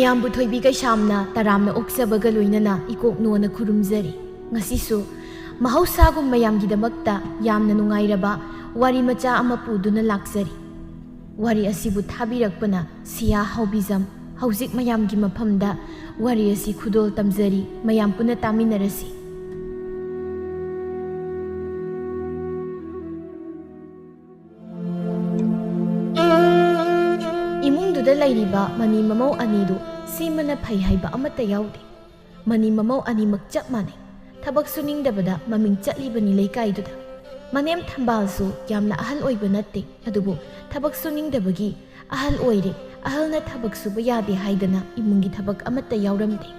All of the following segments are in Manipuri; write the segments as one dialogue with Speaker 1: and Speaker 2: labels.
Speaker 1: ꯃꯌꯥꯝꯕꯨ ꯊꯣꯏꯕꯤ ꯀꯩꯁꯥꯝꯅ ꯇꯔꯥꯝꯅ ꯑꯣꯛꯆꯕꯒ ꯂꯣꯏꯅꯅ ꯏꯀꯣꯛꯅꯣꯅ ꯈꯨꯔꯨꯝꯖꯔꯤ꯫ ꯉꯁꯤꯁꯨ ꯃꯍꯧꯁꯥꯒꯨꯝ ꯃꯌꯥꯝꯒꯤꯗꯃꯛꯇ ꯌꯥꯝꯅ ꯅꯨꯡꯉꯥꯏꯔꯕ ꯋꯥꯔꯤ ꯃꯆꯥ ꯑꯃ ꯄꯨꯗꯨꯅ ꯂꯥꯛꯆꯔꯤ꯫ ꯋꯥꯔꯤ ꯑꯁꯤꯕꯨ ꯊꯥꯕꯤꯔꯛꯄꯅ ꯁꯤꯌꯥ ꯍꯥꯎꯕꯤꯖꯝ꯫ ꯍꯧꯖꯤꯛ ꯃꯌꯥꯝꯒꯤ ꯃꯐꯝꯗ ꯋꯥꯔꯤ ꯑꯁꯤ ꯈꯨꯗꯣꯜ ꯇꯝꯖꯔꯤ꯫ ꯃꯌꯥꯝ ꯄꯨꯟꯅ ꯇꯥꯃꯤꯟꯅꯔꯁꯤ꯫ ꯏꯃꯨꯡꯗꯨꯗ ꯂꯩꯔꯤꯕ ꯃꯅꯤ ꯃꯃꯧ ꯑꯅꯤꯗꯨ ꯁꯤꯃꯅ ꯐꯩ ꯍꯥꯏꯕ ꯑꯃꯠꯇ ꯌꯥꯎꯗꯦ꯫ ꯃꯅꯤ ꯃꯃꯧ ꯑꯅꯤꯃꯛ ꯆꯞ ꯃꯥꯟꯅꯩ꯫ ꯊꯕꯛ ꯁꯨꯅꯤꯡꯗꯕꯗ ꯃꯃꯤꯡ ꯆꯠꯂꯤꯕꯅꯤ ꯂꯩꯀꯥꯏꯗꯨꯗ꯫ ꯃꯅꯦꯝ ꯊꯝꯕꯥꯜꯁꯨ ꯌꯥꯝꯅ ꯑꯍꯜ ꯑꯣꯏꯕ ꯅꯠꯇꯦ, ꯑꯗꯨꯕꯨ ꯊꯕꯛ ꯁꯨꯅꯤꯡꯗꯕꯒꯤ ꯑꯍꯜ ꯑꯣꯏꯔꯦ, ꯑꯍꯜꯅ ꯊꯕꯛ ꯁꯨꯕ ꯌꯥꯗꯦ ꯍꯥꯏꯗꯅ ꯏꯃꯨꯡꯒꯤ ꯊꯕꯛ ꯑꯃꯠꯇ ꯌꯥꯎꯔꯝꯗꯦ꯫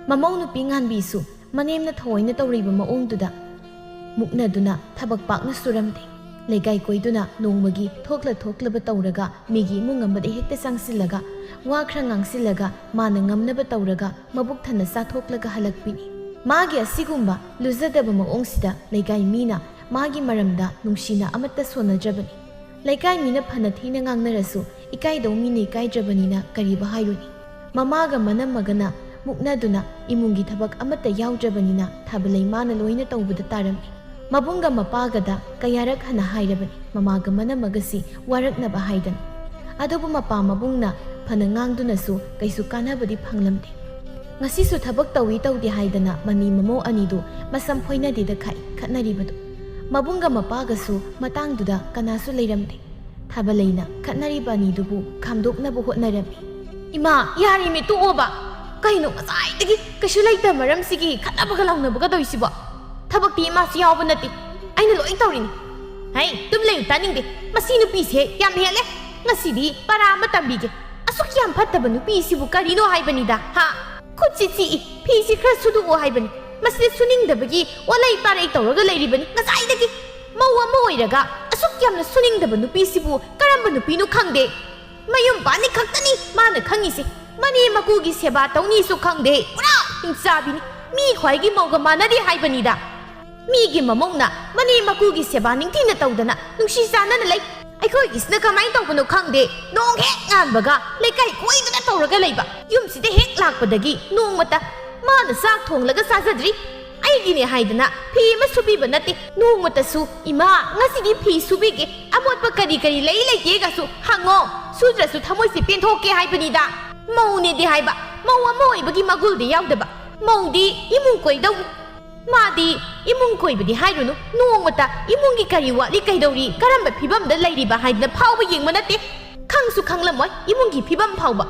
Speaker 1: ꯃꯃꯧ ꯅꯨꯄꯤ ꯉꯥꯟꯕꯤꯁꯨ ꯃꯅꯦꯝꯅ ꯊꯑꯣꯏꯅ ꯇꯧꯔꯤꯕ ꯃꯑꯣꯡꯗꯨꯗ ꯃꯨꯛꯅꯗꯨꯅ ꯊꯕꯛ ꯄꯥꯛꯅ ꯁꯨꯔꯝꯗꯦ꯫ ꯂꯩꯀꯥꯏ ꯀꯣꯏꯗꯨꯅ ꯅꯣꯡꯃꯒꯤ ꯊꯣꯛꯂꯕ ꯇꯧꯔꯒ ꯃꯤꯒꯤ ꯏꯃꯨꯡ ꯑꯃꯗ ꯍꯦꯛꯇ ꯆꯪꯁꯤꯜꯂꯒ ꯋꯥ ꯈꯔ ꯉꯥꯡꯁꯤꯜꯂꯒ ꯃꯥꯅ ꯉꯝꯅꯕ ꯇꯧꯔꯒ ꯃꯕꯨꯛ ꯊꯟꯅ ꯆꯥꯊꯣꯛꯂꯒ ꯍꯜꯂꯛꯄꯤꯅꯤ꯫ ꯃꯥꯒꯤ ꯑꯁꯤꯒꯨꯝꯕ ꯂꯨꯖꯗꯕ ꯃꯑꯣꯡꯁꯤꯗ ꯂꯩꯀꯥꯏ ꯃꯤꯅ ꯃꯥꯒꯤ ꯃꯔꯝꯗ ꯅꯨꯡꯁꯤꯅ ꯑꯃꯠꯇ ꯁꯣꯟꯅꯗ꯭ꯔꯕꯅꯤ꯫ ꯂꯩꯀꯥꯏ ꯃꯤꯅ ꯐꯅ ꯊꯤꯅ ꯉꯥꯡꯅꯔꯁꯨ ꯏꯀꯥꯏꯗꯧ ꯃꯤꯅ ꯏꯀꯥꯏꯗ꯭ꯔꯕꯅꯤꯅ ꯀꯔꯤꯕ ꯍꯥꯏꯔꯨꯅꯤ꯫ ꯃꯃꯥꯒ ꯃꯅꯝꯃꯒꯅ ꯃꯨꯛꯅꯗꯨꯅ ꯏꯃꯨꯡꯒꯤ ꯊꯕꯛ ꯑꯃꯠꯇ ꯌꯥꯎꯗ꯭ꯔꯕꯅꯤನ ꯊꯥꯕꯂꯩ ꯃꯥꯅ ꯂꯣꯏꯅ ꯇꯧꯕꯗ ꯇꯥꯔꯝꯃꯤ꯫ ꯃꯕꯨꯡꯒ ꯃꯄꯥꯒꯗ ꯀꯌꯥꯔꯛ ꯍꯟꯅ ꯍꯥꯏꯔꯕꯅꯤ ꯃꯃꯥꯒ ꯃꯅꯝꯃꯒꯁꯤ ꯋꯥꯔꯛꯅꯕ ꯍꯥꯏꯗꯅ꯫ ꯑꯗꯨꯕꯨ ꯃꯄꯥ ꯃꯕꯨꯡꯅ ꯐꯅ ꯉꯥꯡꯗꯨꯅꯁꯨ ꯀꯩꯁꯨ ꯀꯥꯟꯅꯕꯗꯤ ꯐꯪꯂꯝꯗꯦ꯫ ꯉꯁꯤꯁꯨ ꯊꯕꯛ ꯇꯧꯏ ꯇꯧꯗꯦ ꯍꯥꯏꯗꯅ ꯃꯅꯤ ꯃꯃꯧ ꯑꯅꯤꯗꯨ ꯃꯁꯝ ꯐꯣꯏꯅꯗꯦꯗ ꯈꯠꯅꯔꯤꯕꯗꯨ꯫ ꯃꯕꯨꯡꯒ ꯃꯄꯥꯒꯁꯨ ꯃꯇꯥꯡꯗꯨꯗ ꯀꯅꯥꯁꯨ ꯂꯩꯔꯝꯗꯦ꯫ ꯊꯥꯕꯂꯩꯅ ꯈꯠꯅꯔꯤꯕ ꯑꯅꯤꯗꯨꯕꯨ ꯈꯥꯝꯗꯣꯛꯅꯕ ꯍꯣꯠꯅꯔꯝꯃꯤ꯫ ꯏꯃꯥ ꯌꯥꯔꯤꯃꯦ ꯇꯣꯛꯑꯣꯕ, ꯀꯩꯅꯣ ꯉꯁꯥꯏꯗꯒꯤ ꯀꯩꯁꯨ ꯂꯩꯇꯕ ꯃꯔꯝꯁꯤꯒꯤ ꯈꯠꯅꯕꯒ ꯂꯥꯎꯅꯕꯒ ꯇꯧꯏꯁꯤꯕꯣ? ꯊꯕꯛꯇꯤ ꯏꯃꯥꯁꯨ ꯌꯥꯎꯕ ꯅꯠꯇꯦ, ꯑꯩꯅ ꯂꯣꯏ ꯇꯧꯔꯤꯅꯤ꯫ ꯍꯩ ꯇꯨꯝ ꯂꯩꯌꯨ, ꯇꯥꯅꯤꯡꯗꯦ꯫ ꯃꯁꯤ ꯅꯨꯄꯤꯁꯦ ꯌꯥꯝ ꯍꯦꯜꯂꯦ꯫ ꯉꯁꯤꯗꯤ ꯄꯔꯥ ꯑꯃ ꯇꯝꯕꯤꯒꯦ꯫ ꯑꯁꯨꯛ ꯌꯥꯝ ꯐꯠꯇꯕ ꯅꯨꯄꯤꯁꯤꯕꯨ ꯀꯔꯤꯅꯣ ꯍꯥꯏꯕꯅꯤꯗ꯫ ꯈꯨꯠꯁꯤ ꯆꯤꯛꯏ, ꯐꯤꯁꯤ ꯈꯔ ꯁꯨꯗꯣꯛꯑꯣ ꯍꯥꯏꯕꯅꯤ꯫ ꯃꯁꯤꯗ ꯁꯨꯅꯤꯡꯗꯕꯒꯤ ꯋꯥꯂꯩ ꯄꯥꯔꯩ ꯇꯧꯔꯒ ꯂꯩꯔꯤꯕꯅꯤ ꯉꯁꯥꯏꯗꯒꯤ꯫ ꯃꯧ ꯑꯃ ꯑꯣꯏꯔꯒ ꯑꯁꯨꯛ ꯌꯥꯝꯅ ꯁꯨꯅꯤꯡꯗꯕ ꯅꯨꯄꯤꯁꯤꯕꯨ ꯀꯔꯝꯕ ꯅꯨꯄꯤꯅꯣ ꯈꯪꯗꯦ꯫ ꯃꯌꯨꯝ ꯄꯥꯟꯅꯤ ꯈꯛꯇꯅꯤ ꯃꯥꯅ ꯈꯪꯉꯤꯁꯦ, ꯃꯅꯦ ꯃꯀꯨꯒꯤ ꯁꯦꯕꯥ ꯇꯧꯅꯤꯁꯨ ꯈꯪꯗꯦ꯫ ꯄꯨꯔꯥ ꯍꯤꯡꯆꯥꯕꯤꯅꯤ, ꯃꯤ ꯈ꯭ꯋꯥꯏꯒꯤ ꯃꯧꯒ ꯃꯥꯟꯅꯗꯦ ꯍꯥꯏꯕꯅꯤꯗ꯫ ꯃꯤꯒꯤ ꯃꯃꯧꯅ ꯃꯅꯦ ꯃꯀꯨꯒꯤ ꯁꯦꯕꯥ ꯅꯤꯡꯊꯤꯅ ꯇꯧꯗꯅ ꯅꯨꯡꯁꯤ ꯆꯥꯟꯅꯅ ꯂꯩ꯫ ꯑꯩꯈꯣꯏꯒꯤꯁꯤꯅ ꯀꯃꯥꯏꯅ ꯇꯧꯕꯅꯣ ꯈꯪꯗꯦ, ꯅꯣꯡ ꯍꯦꯛ ꯉꯥꯟꯕꯒ ꯂꯩꯀꯥꯏ ꯀꯣꯏꯗꯨꯅ ꯇꯧꯔꯒ ꯂꯩꯕ꯫ ꯌꯨꯝꯁꯤꯗ ꯍꯦꯛ ꯂꯥꯛꯄꯗꯒꯤ ꯅꯣꯡꯃꯇ ꯃꯥꯅ ꯆꯥꯛ ꯊꯣꯡꯂꯒ ꯆꯥꯖꯗ꯭ꯔꯤ꯫ ꯑꯩꯒꯤꯅꯦ ꯍꯥꯏꯗꯅ ꯐꯤ ꯑꯃ ꯁꯨꯕꯤꯕ ꯅꯠꯇꯦ ꯅꯣꯡꯃꯇꯁꯨ꯫ ꯏꯃꯥ ꯉꯁꯤꯗꯤ ꯐꯤ ꯁꯨꯕꯤꯒꯦ, ꯑꯃꯣꯠꯄ ꯀꯔꯤ ꯀꯔꯤ ꯂꯩꯒꯦꯒꯁꯨ ꯍꯪꯉꯣ, ꯁꯨꯗ꯭ꯔꯁꯨ ꯊꯃꯣꯏꯁꯦ ꯄꯦꯟꯊꯣꯛꯀꯦ ꯍꯥꯏꯕꯅꯤꯗ꯫ ꯃꯧꯅꯦꯗꯤ ꯍꯥꯏꯕ, ꯃꯧ ꯑꯃ ꯑꯣꯏꯕꯒꯤ ꯃꯒꯨꯜꯗꯤ ꯌꯥꯎꯗꯕ꯫ ꯃꯧꯗꯤ ꯏꯃꯨꯡ ꯀꯣꯏꯗꯧꯅꯤ, ꯃꯥꯗꯤ ꯏꯃꯨꯡ ꯀꯣꯏꯕꯗꯤ ꯍꯥꯏꯔꯨꯅꯨ, ꯅꯣꯡꯃꯇ ꯏꯃꯨꯡꯒꯤ ꯀꯔꯤ ꯋꯥꯠꯂꯤ ꯀꯩꯗꯧꯔꯤ ꯀꯔꯝꯕ ꯐꯤꯕꯝꯗ ꯂꯩꯔꯤꯕ ꯍꯥꯏꯗꯅ ꯐꯥꯎꯕ ꯌꯦꯡꯕ ꯅꯠꯇꯦ꯫ ꯈꯪꯁꯨ ꯈꯪꯂꯝꯃꯣꯏ ꯏꯃꯨꯡꯒꯤ ꯐꯤꯕꯝ ꯐꯥꯎꯕ꯫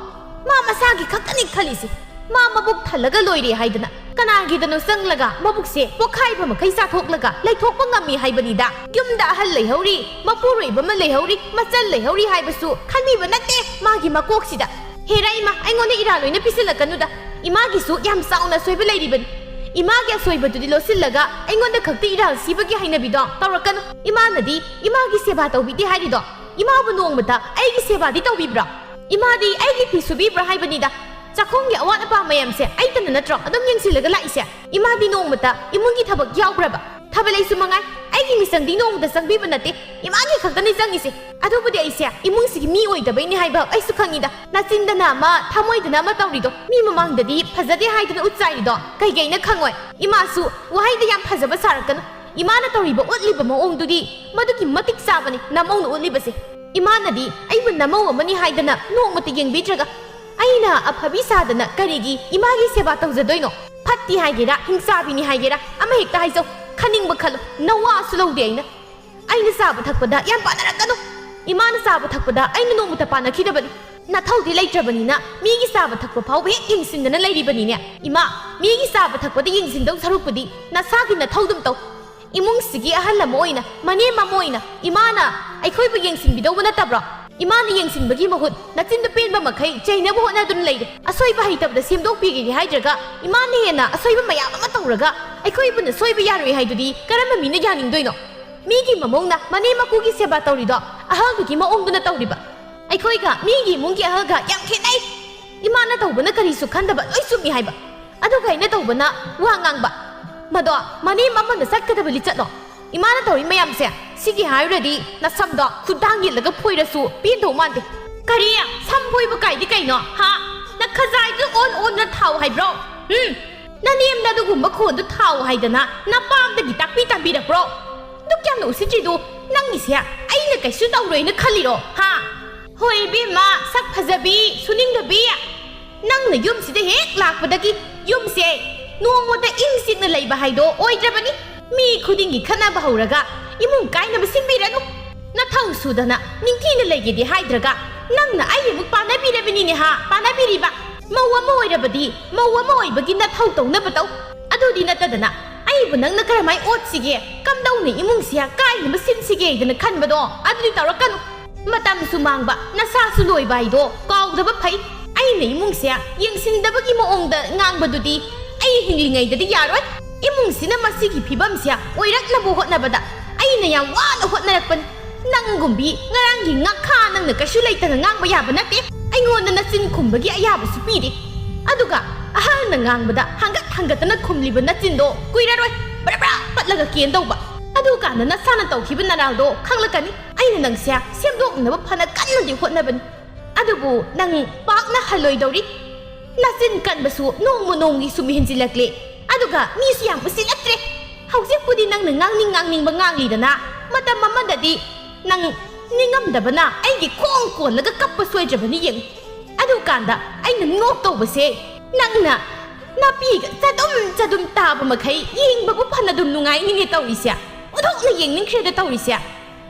Speaker 1: ꯃꯥ ꯃꯁꯥꯒꯤ ꯈꯛꯇꯅꯤ ꯈꯜꯂꯤꯁꯤ, ꯃꯥ ꯃꯕꯨꯛ ꯊꯜꯂꯒ ꯂꯣꯏꯔꯦ ꯍꯥꯏꯗꯅ ꯀꯅꯥꯒꯤꯗꯅꯣ ꯆꯪꯂꯒ ꯃꯕꯨꯛꯁꯦ ꯄꯣꯛꯈꯥꯏꯕ ꯃꯈꯩ ꯆꯥꯊꯣꯛꯂꯒ ꯂꯩꯊꯣꯛꯄ ꯉꯝꯃꯤ ꯍꯥꯏꯕꯅꯤꯗ꯫ ꯌꯨꯝꯗ ꯑꯍꯜ ꯂꯩꯍꯧꯔꯤ, ꯃꯄꯨꯔꯣꯏꯕ ꯑꯃ ꯂꯩꯍꯧꯔꯤ, ꯃꯆꯜ ꯂꯩꯍꯧꯔꯤ ꯍꯥꯏꯕꯁꯨ ꯈꯟꯕꯤꯕ ꯅꯠꯇꯦ ꯃꯥꯒꯤ ꯃꯀꯣꯛꯁꯤꯗ꯫ ꯍꯦꯔꯥ ꯏꯃꯥ, ꯑꯩꯉꯣꯟꯗ ꯏꯔꯥꯜ ꯂꯣꯏꯅ ꯄꯤꯁꯤꯜꯂꯛꯀꯅꯨꯗ꯫ ꯏꯃꯥꯒꯤꯁꯨ ꯌꯥꯝ ꯆꯥꯎꯅ ꯑꯁꯣꯏꯕ ꯂꯩꯔꯤꯕꯅꯤ꯫ ꯏꯃꯥꯒꯤ ꯑꯁꯣꯏꯕꯗꯨꯗꯤ ꯂꯣꯠꯁꯤꯜꯂꯒ ꯑꯩꯉꯣꯟꯗ ꯈꯛꯇ ꯏꯔꯥꯜ ꯁꯤꯕꯒꯤ ꯍꯩꯅꯕꯤꯗꯣ ꯇꯧꯔꯛꯀꯅꯨ꯫ ꯏꯃꯥꯅꯗꯤ ꯏꯃꯥꯒꯤ ꯁꯦꯕꯥ ꯇꯧꯕꯤꯗꯦ ꯍꯥꯏꯔꯤꯗꯣ, ꯏꯃꯥꯕꯨ ꯅꯣꯡꯃꯇ ꯑꯩꯒꯤ ꯁꯦꯕꯥꯗꯤ ꯇꯧꯕꯤꯕ꯭ꯔꯥ? ꯏꯃꯥꯗꯤ ꯑꯩꯒꯤ ꯐꯤ ꯁꯨꯕꯤꯕ꯭ꯔꯥ ꯍꯥꯏꯕꯅꯤꯗ꯫ ꯆꯥꯛꯈꯨꯝꯒꯤ ꯑꯋꯥꯠ ꯑꯄꯥ ꯃꯌꯥꯝꯁꯦ ꯑꯩꯇꯅ ꯅꯠꯇ꯭ꯔꯣ ꯑꯗꯨꯝ ꯌꯦꯡꯁꯤꯜꯂꯒ ꯂꯥꯛꯏꯁꯦ? ꯏꯃꯥꯗꯤ ꯅꯣꯡꯃꯇ ꯏꯃꯨꯡꯒꯤ ꯊꯕꯛ ꯌꯥꯎꯕ꯭ꯔꯕ? ꯊꯥꯕꯂꯩꯁꯨ ꯃꯉꯥꯏ, ꯑꯩꯒꯤ ꯃꯤꯆꯪꯗꯤ ꯅꯣꯡꯃꯇ ꯆꯪꯕꯤꯕ ꯅꯠꯇꯦ, ꯏꯃꯥꯒꯤ ꯈꯛꯇꯅꯤ ꯆꯪꯉꯤꯁꯦ꯫ ꯑꯗꯨꯕꯨꯗꯤ ꯑꯩꯁꯦ ꯏꯃꯨꯡꯁꯤꯒꯤ ꯃꯤ ꯑꯣꯏꯗꯕꯩꯅꯤ ꯍꯥꯏꯕ ꯑꯩꯁꯨ ꯈꯪꯉꯤꯗ꯫ ꯅꯆꯤꯟꯗꯅ ꯑꯃ ꯊꯃꯣꯏꯗꯅ ꯑꯃ ꯇꯧꯔꯤꯗꯣ, ꯃꯤ ꯃꯃꯥꯡꯗꯗꯤ ꯐꯖꯗꯦ ꯍꯥꯏꯗꯅ ꯎꯠꯆꯥꯏꯔꯤꯗꯣ ꯀꯩꯒꯩꯅ ꯈꯪꯉꯣꯏ꯫ ꯏꯃꯥꯁꯨ ꯋꯥꯍꯩꯗ ꯌꯥꯝ ꯐꯖꯕ ꯁꯥꯔꯛꯀꯅꯨ꯫ ꯏꯃꯥꯅ ꯇꯧꯔꯤꯕ ꯎꯠꯂꯤꯕ ꯃꯑꯣꯡꯗꯨꯗꯤ ꯃꯗꯨꯒꯤ ꯃꯇꯤꯛ ꯆꯥꯕꯅꯤ ꯅꯃꯧꯅ ꯎꯠꯂꯤꯕꯁꯦ꯫ ꯏꯃꯥꯅꯗꯤ ꯑꯩꯕꯨ ꯅꯃꯧ ꯑꯃꯅꯤ ꯍꯥꯏꯗꯅ ꯅꯣꯡꯃꯇ ꯌꯦꯡꯕꯤꯗ꯭ꯔꯒ ꯑꯩꯅ ꯑꯐꯕꯤ ꯁꯥꯗꯅ ꯀꯔꯤꯒꯤ ꯏꯃꯥꯒꯤ ꯁꯦꯕꯥ ꯇꯧꯖꯗꯣꯏꯅꯣ? ꯐꯠꯇꯤ ꯍꯥꯏꯒꯦꯔꯥ ꯍꯤꯡꯆꯥꯕꯤꯅꯤ ꯍꯥꯏꯒꯦꯔꯥ ꯑꯃ ꯍꯦꯛꯇ ꯍꯥꯏꯖꯧ, ꯈꯟꯅꯤꯡꯕ ꯈꯜꯂꯨ, ꯅꯋꯥꯁꯨ ꯂꯧꯗꯦ ꯑꯩꯅ꯫ ꯑꯩꯅ ꯆꯥꯕ ꯊꯛꯄꯗ ꯌꯥꯝ ꯄꯥꯅꯔꯛꯀꯅꯨ꯫ ꯏꯃꯥꯅ ꯆꯥꯕ ꯊꯛꯄꯗ ꯑꯩꯅ ꯅꯣꯡꯃꯇ ꯄꯥꯅꯈꯤꯗꯕꯅꯤ꯫ ꯅꯊꯧꯗꯤ ꯂꯩꯇ꯭ꯔꯕꯅꯤꯅ ꯃꯤꯒꯤ ꯆꯥꯕ ꯊꯛꯄ ꯐꯥꯎꯕ ꯍꯦꯛ ꯌꯦꯡꯁꯤꯟꯗꯅ ꯂꯩꯔꯤꯕꯅꯤꯅꯦ꯫ ꯏꯃꯥ, ꯃꯤꯒꯤ ꯆꯥꯕ ꯊꯛꯄꯗ ꯌꯦꯡꯁꯤꯟꯗꯧ ꯁꯔꯨꯛꯄꯨꯗꯤ ꯅꯁꯥꯒꯤ ꯅꯊꯧꯗꯨꯝ ꯇꯧ꯫ ꯏꯃꯨꯡꯁꯤꯒꯤ ꯑꯍꯜ ꯑꯃ ꯑꯣꯏꯅ, ꯃꯅꯦꯝ ꯑꯃ ꯑꯣꯏꯅ ꯏꯃꯥꯅ ꯑꯩꯈꯣꯏꯕꯨ ꯌꯦꯡꯁꯤꯟꯕꯤꯗꯧꯕ ꯅꯠꯇꯕ꯭ꯔꯣ? ꯏꯃꯥꯅ ꯌꯦꯡꯁꯤꯟꯕꯒꯤ ꯃꯍꯨꯠ ꯅꯆꯤꯟꯗ ꯄꯦꯟꯕ ꯃꯈꯩ ꯆꯩꯅꯕ ꯍꯣꯠꯅꯗꯨꯅ ꯂꯩꯔꯦ꯫ ꯑꯁꯣꯏꯕ ꯍꯩꯇꯕꯗ ꯁꯦꯝꯗꯣꯛꯄꯤꯒꯦ ꯍꯥꯏꯗ꯭ꯔꯒ ꯏꯃꯥꯅ ꯍꯦꯟꯅ ꯑꯁꯣꯏꯕ ꯃꯌꯥꯝ ꯑꯃ ꯇꯧꯔꯒ ꯑꯩꯈꯣꯏꯕꯨꯅ ꯁꯣꯏꯕ ꯌꯥꯔꯣꯏ ꯍꯥꯏꯗꯨꯗꯤ ꯀꯔꯝꯕ ꯃꯤꯅ ꯌꯥꯅꯤꯡꯗꯣꯏꯅꯣ? ꯃꯤꯒꯤ ꯃꯃꯧꯅ ꯃꯅꯦ ꯃꯀꯨꯒꯤ ꯁꯦꯕꯥ ꯇꯧꯔꯤꯗꯣ ꯑꯍꯜꯗꯨꯒꯤ ꯃꯑꯣꯡꯗꯨꯅ ꯇꯧꯔꯤꯕ꯫ ꯑꯩꯈꯣꯏꯒ ꯃꯤꯒꯤ ꯏꯃꯨꯡꯒꯤ ꯑꯍꯜꯒ ꯌꯥꯝ ꯈꯦꯠꯅꯩ꯫ ꯏꯃꯥꯅ ꯇꯧꯕꯅ ꯀꯔꯤꯁꯨ ꯈꯟꯗꯕ ꯂꯣꯏ ꯆꯨꯝꯃꯤ ꯍꯥꯏꯕ, ꯑꯗꯨꯒ ꯑꯩꯅ ꯇꯧꯕꯅ ꯋꯥ ꯉꯥꯡꯕ, ꯃꯗꯣ ꯃꯅꯦꯝ ꯑꯃꯅ ꯆꯠꯀꯗꯕ ꯂꯤꯆꯠꯂꯣ? ꯏꯃꯥꯅ ꯇꯧꯔꯤ ꯃꯌꯥꯝꯁꯦ ꯁꯤꯒꯤ ꯍꯥꯏꯔꯨꯔꯗꯤ ꯅꯁꯝꯗꯣ ꯈꯨꯗꯥꯡ ꯌꯦꯠꯂꯒ ꯐꯣꯏꯔꯁꯨ ꯄꯦꯟꯗꯧ ꯃꯥꯟꯗꯦ꯫ ꯀꯔꯤ ꯁꯝ ꯐꯣꯏꯕ ꯀꯥꯏꯗꯤ ꯀꯩꯅꯣ? ꯈꯖꯥꯏꯗꯨ ꯑꯣꯟꯅ ꯊꯥꯎ ꯍꯥꯏꯕ꯭ꯔꯣ ꯅꯅꯦꯝꯗ ꯑꯗꯨꯒꯨꯝꯕ ꯈꯣꯟꯗꯨ ꯊꯥꯎ ꯍꯥꯏꯗꯅ ꯅꯄꯥꯝꯗꯒꯤ ꯇꯝꯕꯤꯔꯛꯄ꯭ꯔꯣ ꯑꯗꯨ ꯀꯌꯥꯝꯅ ꯎꯁꯤꯠꯇ꯭ꯔꯤꯗꯨ ꯅꯪꯒꯤꯁꯦ ꯑꯩꯅ ꯀꯩꯁꯨ ꯇꯧꯔꯣꯏꯅ ꯈꯜꯂꯤꯔꯣ ꯍꯥ ꯍꯣꯏ ꯏꯕꯦꯝꯃ ꯁꯛ ꯐꯖꯕꯤ ꯁꯨꯅꯤꯡꯗꯕꯤ ꯅꯪꯅ ꯌꯨꯝꯁꯤꯗ ꯍꯦꯛ ꯂꯥꯛꯄꯗꯒꯤ ꯌꯨꯝꯁꯦ ꯅꯣꯡꯃꯗ ꯏꯪ ꯆꯤꯛꯅ ꯂꯩꯕ ꯍꯥꯏꯗꯣ ꯑꯣꯏꯗ꯭ꯔꯕꯅꯤ ꯃꯤ ꯈꯨꯗꯤꯡꯒꯤ ꯈꯠꯅꯕ ꯍꯧꯔꯒ ꯏꯃꯨꯡ ꯀꯥꯏꯅꯕ ꯁꯤꯟꯕꯤꯔꯅꯨ ꯅꯊꯧ ꯁꯨꯗꯅ ꯅꯤꯡꯊꯤꯅ ꯂꯩꯒꯦꯗꯤ ꯍꯥꯏꯗ꯭ꯔꯒ ꯅꯪꯅ ꯑꯩ ꯑꯃꯨꯛ ꯄꯥꯟꯅꯕꯤꯔꯕꯅꯤꯅꯦ ꯍꯥ ꯄꯥꯟꯅꯕꯤꯔꯤꯕ ꯃꯧ ꯑꯃ ꯑꯣꯏꯔꯕꯗꯤ ꯃꯧ ꯑꯃ ꯑꯣꯏꯕꯒꯤ ꯅꯊꯧ ꯇꯧꯅꯕ ꯇꯧ ꯑꯗꯨꯗꯤ ꯅꯠꯇꯗꯅ ꯑꯩꯕꯨ ꯅꯪꯅ ꯀꯔꯝꯍꯥꯏ ꯑꯣꯠꯁꯤꯒꯦ ꯀꯝꯗꯧꯅ ꯏꯃꯨꯡꯁꯤꯌꯥ ꯀꯥꯏꯅꯕ ꯁꯤꯟꯁꯤꯒꯦꯗꯅ ꯈꯟꯕꯗꯣ ꯑꯗꯨꯗꯤ ꯇꯧꯔꯛꯀꯅꯨ ꯃꯇꯝꯁꯨ ꯃꯥꯡꯕ ꯅꯁꯥꯁꯨ ꯂꯣꯏꯕ ꯍꯥꯏꯗꯣ ꯀꯥꯎꯗꯕ ꯐꯩ ꯑꯩꯅ ꯏꯃꯨꯡꯁꯦ ꯌꯦꯡꯁꯤꯟꯗꯕꯒꯤ ꯃꯑꯣꯡꯗ ꯉꯥꯡꯕꯗꯨꯗꯤ ꯑꯩ ꯍꯤꯡꯂꯤꯉꯩꯗꯗꯤ ꯌꯥꯔꯣꯏ ꯏꯃꯨꯡꯁꯤꯅ ꯃꯁꯤꯒꯤ ꯐꯤꯕꯝꯁꯦ ꯑꯣꯏꯔꯛꯅꯕ ꯍꯣꯠꯅꯕꯗ ꯑꯩꯅ ꯌꯥꯝ ꯋꯥꯅ ꯍꯣꯠꯅꯔꯛꯄꯅꯤ ꯅꯪꯒꯨꯝꯕꯤ ꯉꯔꯥꯡꯒꯤ ꯉꯥꯈꯥ ꯅꯪꯅ ꯀꯩꯁꯨ ꯂꯩꯇꯅ ꯉꯥꯡꯕ ꯌꯥꯕ ꯅꯠꯇꯦ ꯑꯩꯉꯣꯟꯗ ꯅꯆꯤꯟ ꯈꯨꯝꯕꯒꯤ ꯑꯌꯥꯕꯁꯨ ꯄꯤꯔꯤ ꯑꯗꯨꯒ ꯑꯍꯜꯅ ꯉꯥꯡꯕꯗ ꯍꯪꯒꯠꯇꯅ ꯈꯨꯝꯂꯤꯕ ꯅꯆꯤꯟꯗꯣ ꯀꯨꯏꯔꯔꯣꯏ ꯕ꯭ꯔꯥ ꯄꯠꯂꯒ ꯀꯦꯟꯗꯧꯕ ꯑꯗꯨ ꯀꯥꯟꯗ ꯅꯁꯥꯅ ꯇꯧꯈꯤꯕ ꯅꯔꯥꯜꯗꯣ ꯈꯪꯂꯛꯀꯅꯤ ꯑꯩꯅ ꯅꯪꯁꯦ ꯁꯦꯝꯗꯣꯛꯅꯕ ꯐꯅ ꯀꯟꯅꯗꯤ ꯍꯣꯠꯅꯕꯅꯤ ꯑꯗꯨꯕꯨ ꯅꯪ ꯄꯥꯛꯅ ꯍꯜꯂꯣꯏꯗꯧꯔꯤ ꯅꯆꯤꯟ ꯀꯟꯕꯁꯨ ꯅꯣꯡꯃꯒꯤ ꯁꯨꯝ ꯍꯦꯟꯖꯤꯜꯂꯛꯂꯦ ꯑꯗꯨꯒ ꯃꯤꯁꯨ ꯌꯥꯝ ꯎꯁꯤꯜꯂꯛꯇ꯭ꯔꯦ ꯍꯧꯖꯤꯛꯄꯨꯗꯤ ꯅꯪꯅ ꯉꯥꯡꯅꯤꯡꯕ ꯉꯥꯡꯂꯤꯗꯅ ꯃꯇꯝ ꯑꯃꯗꯗꯤ ꯅꯪ ꯅꯤꯡꯉꯝꯗꯕꯅ ꯑꯩꯒꯤ ꯈꯣꯡ ꯀꯣꯜꯂꯒ ꯀꯞꯄ ꯁꯣꯏꯗ꯭ꯔꯕꯅꯤ ꯌꯦꯡꯉꯨ ꯑꯗꯨ ꯀꯥꯟꯗ ꯑꯩꯅ ꯅꯣꯛ ꯇꯧꯕꯁꯦ ꯅꯪꯅ ꯅꯥꯄꯤꯒ ꯆꯗꯨꯝ ꯇꯥꯕ ꯃꯈꯩ ꯌꯦꯡꯕꯕꯨ ꯐꯅ ꯑꯗꯨꯝ ꯅꯨꯡꯉꯥꯏꯅꯤꯡꯉꯦ ꯇꯧꯔꯤꯁꯦ ꯑꯣꯟꯊꯣꯛꯅ ꯌꯦꯡꯅꯤꯡꯈ꯭ꯔꯦꯗ ꯇꯧꯔꯤꯁꯦ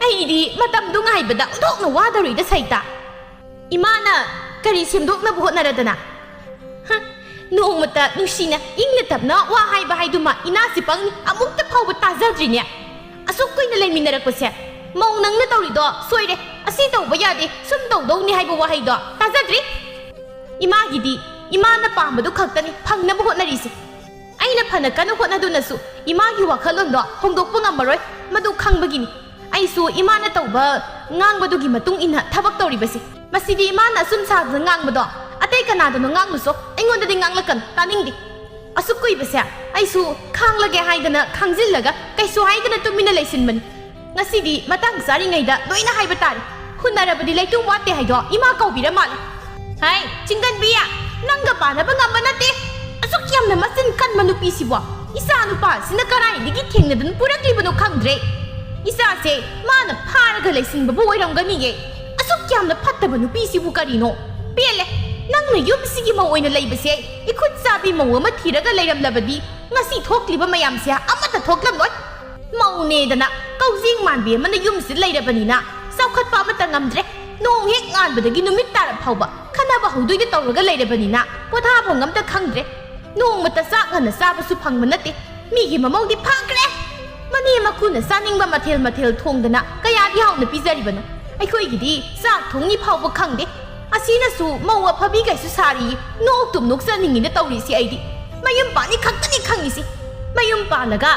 Speaker 1: ꯑꯩꯗꯤ ꯃꯇꯝꯗꯨ ꯉꯥꯏꯕꯗ ꯑꯣꯟꯊꯣꯛꯅ ꯋꯥꯗꯧꯔꯤꯗ ꯁꯩꯇ ꯏꯃꯥꯅ ꯀꯔꯤ ꯁꯦꯝꯗꯣꯛꯅꯕ ꯍꯣꯠꯅꯔꯗꯅ ꯅꯣꯡꯃꯇ ꯅꯨꯡꯁꯤꯅ ꯏꯪꯅ ꯇꯞꯅ ꯋꯥ ꯍꯥꯏꯕ ꯍꯥꯏꯗꯨꯃ ꯏꯅꯥꯁꯤ ꯄꯪꯅꯤ ꯑꯃꯨꯛꯇ ꯐꯥꯎꯕ ꯇꯥꯖꯗ꯭ꯔꯤꯅꯦ ꯑꯁꯨꯛ ꯀꯨꯏꯅ ꯂꯩꯃꯤꯟꯅꯔꯛꯄꯁꯦ ꯃꯧ ꯅꯪꯅ ꯇꯧꯔꯤꯗꯣ ꯁꯣꯏꯔꯦ ꯑꯁꯤ ꯇꯧꯕ ꯌꯥꯗꯦ ꯁꯨꯝ ꯇꯧꯗꯧꯅꯤ ꯍꯥꯏꯕ ꯋꯥꯍꯩꯗꯣ ꯇꯥꯖꯗ꯭ꯔꯤ ꯏꯃꯥꯒꯤꯗꯤ ꯏꯃꯥꯅ ꯄꯥꯝꯕꯗꯨ ꯈꯛꯇꯅꯤ ꯐꯪꯅꯕ ꯍꯣꯠꯅꯔꯤꯁꯦ ꯑꯩꯅ ꯐꯅ ꯀꯟꯅ ꯍꯣꯠꯅꯗꯨꯅꯁꯨ ꯏꯃꯥꯒꯤ ꯋꯥꯈꯜꯂꯣꯟꯗꯣ ꯍꯣꯡꯗꯣꯛꯄ ꯉꯝꯃꯔꯣꯏ ꯃꯗꯨ ꯈꯪꯕꯒꯤꯅꯤ ꯑꯩꯁꯨ ꯏꯃꯥꯅ ꯇꯧꯕ ꯉꯥꯡꯕꯗꯨꯒꯤ ꯃꯇꯨꯡ ꯏꯟꯅ ꯊꯕꯛ ꯇꯧꯔꯤꯕꯁꯦ ꯃꯁꯤꯗꯤ ꯏꯃꯥꯅ ꯑꯁꯨꯝ ꯁꯥꯗꯅ ꯉꯥꯡꯕꯗꯣ ꯑꯇꯩ ꯀꯅꯥꯗꯅꯣ ꯉꯥꯡꯂꯨꯁꯣ ꯑꯩꯉꯣꯟꯗꯗꯤ ꯉꯥꯡꯂꯛꯀꯅꯨ ꯇꯥꯅꯤꯡꯗꯦ ꯑꯁꯨꯛ ꯀꯨꯏꯕꯁꯦ ꯑꯩꯁꯨ ꯈꯥꯡꯂꯒꯦ ꯍꯥꯏꯗꯅ ꯈꯥꯡꯖꯤꯜꯂꯒ ꯀꯩꯁꯨ ꯍꯥꯏꯗꯅ ꯇꯨꯃꯤꯟꯅ ꯂꯩꯁꯤꯟꯕꯅꯤ ꯉꯁꯤꯗꯤ ꯃꯇꯥꯡ ꯆꯥꯔꯤꯉꯩꯗ ꯂꯣꯏꯅ ꯍꯥꯏꯕ ꯇꯥꯔꯦ ꯍꯨꯟꯅꯔꯕꯗꯤ ꯂꯩꯇꯨꯝ ꯋꯥꯠꯇꯦ ꯍꯥꯏꯗꯣ ꯏꯃꯥ ꯀꯧꯕꯤꯔ ꯃꯥꯜꯂꯦ ꯍꯥꯏ ꯆꯤꯡꯒꯟꯕꯤꯌꯥ ꯅꯪꯒ ꯄꯥꯅꯕ ꯉꯝꯕ ꯅꯠꯇꯦ ꯑꯁꯨꯛ ꯌꯥꯝꯅ ꯃꯆꯤꯟ ꯀꯟꯕ ꯅꯨꯄꯤꯁꯤꯕꯣ ꯏꯆꯥ ꯅꯨꯄꯥꯁꯤꯅ ꯀꯔꯥꯏꯗꯒꯤ ꯊꯦꯡꯅꯗꯨꯅ ꯄꯨꯔꯛꯂꯤꯕꯅꯣ ꯈꯪꯗ꯭ꯔꯦ ꯏꯆꯥꯁꯦ ꯃꯥꯅ ꯐꯥꯔꯒ ꯂꯩꯁꯤꯟꯕꯕꯨ ꯑꯣꯏꯔꯝꯒꯅꯤꯌꯦ ꯑꯁꯨꯛ ꯌꯥꯝꯅ ꯐꯠꯇꯕ ꯅꯨꯄꯤꯁꯤꯕꯨ ꯀꯔꯤꯅꯣ ꯄꯦꯜꯂꯦ ꯅꯪꯅ ꯌꯨꯝꯁꯤꯒꯤ ꯃꯧ ꯑꯣꯏꯅ ꯂꯩꯕꯁꯦ ꯏꯈꯨꯠ ꯆꯥꯕꯤ ꯃꯧ ꯑꯃ ꯊꯤꯔꯒ ꯂꯩꯔꯝꯂꯕꯗꯤ ꯉꯁꯤ ꯊꯣꯛꯂꯤꯕ ꯃꯌꯥꯝꯁꯦ ꯑꯃꯠꯇ ꯊꯣꯛꯂꯝꯂꯣꯏ ꯃꯧꯅꯦꯗꯅ ꯀꯧꯖꯦꯡ ꯃꯥꯟꯕꯤ ꯑꯃꯅ ꯌꯨꯝꯁꯤꯗ ꯂꯩꯔꯕꯅꯤꯅ ꯆꯥꯎꯈꯠꯄ ꯑꯃꯠꯇ ꯉꯝꯗ꯭ರೆ ꯅꯣꯡ ꯍꯦꯛ ꯉꯥꯟꯕꯗꯒꯤ ꯅꯨꯃꯤꯠ ꯇꯥꯔ ꯐꯥꯎꯕ ꯈꯟꯅꯕ ꯍꯧꯗꯣꯏꯅ ꯇꯧꯔꯒ ꯂꯩꯔꯕꯅꯤꯅ ꯄꯣꯊꯥꯐꯝ ꯑꯝꯇ ꯈꯪꯗ꯭ꯔꯦ ꯅꯣꯡꯃꯇ ꯆꯥꯛ ꯉꯟꯅ ꯆꯥꯕꯁꯨ ꯐꯪꯕ ꯅꯠꯇꯦ ꯃꯤꯒꯤ ꯃꯃꯧꯗꯤ ꯐꯪꯈ꯭ꯔꯦ ꯃꯅꯦ ꯃꯈꯨꯅ ꯆꯥꯅꯤꯡꯕ ꯃꯊꯦꯜ ꯊꯣꯡꯗꯅ ꯀꯌꯥꯗꯤ ꯍꯥꯎꯅ ꯄꯤꯖꯔꯤꯕꯅꯣ ꯑꯩꯈꯣꯏꯒꯤꯗꯤ ꯆꯥꯛ ꯊꯣꯡꯅꯤ ꯐꯥꯎꯕ ꯈꯪꯗꯦ ꯑꯁꯤꯅꯁꯨ ꯃꯧ ꯑꯐꯕꯤ ꯀꯩꯁꯨ ꯁꯥꯔꯤ ꯅꯣꯛꯇꯨꯝ ꯅꯣꯛꯆꯅꯤꯡꯉꯤꯅ ꯇꯧꯔꯤꯁꯤ ꯑꯩꯗꯤ ꯃꯌꯨꯝ ꯄꯥꯅꯤ ꯈꯛꯇꯅꯤ ꯈꯪꯉꯤꯁꯤ ꯃꯌꯨꯝ ꯄꯥꯜꯂꯒ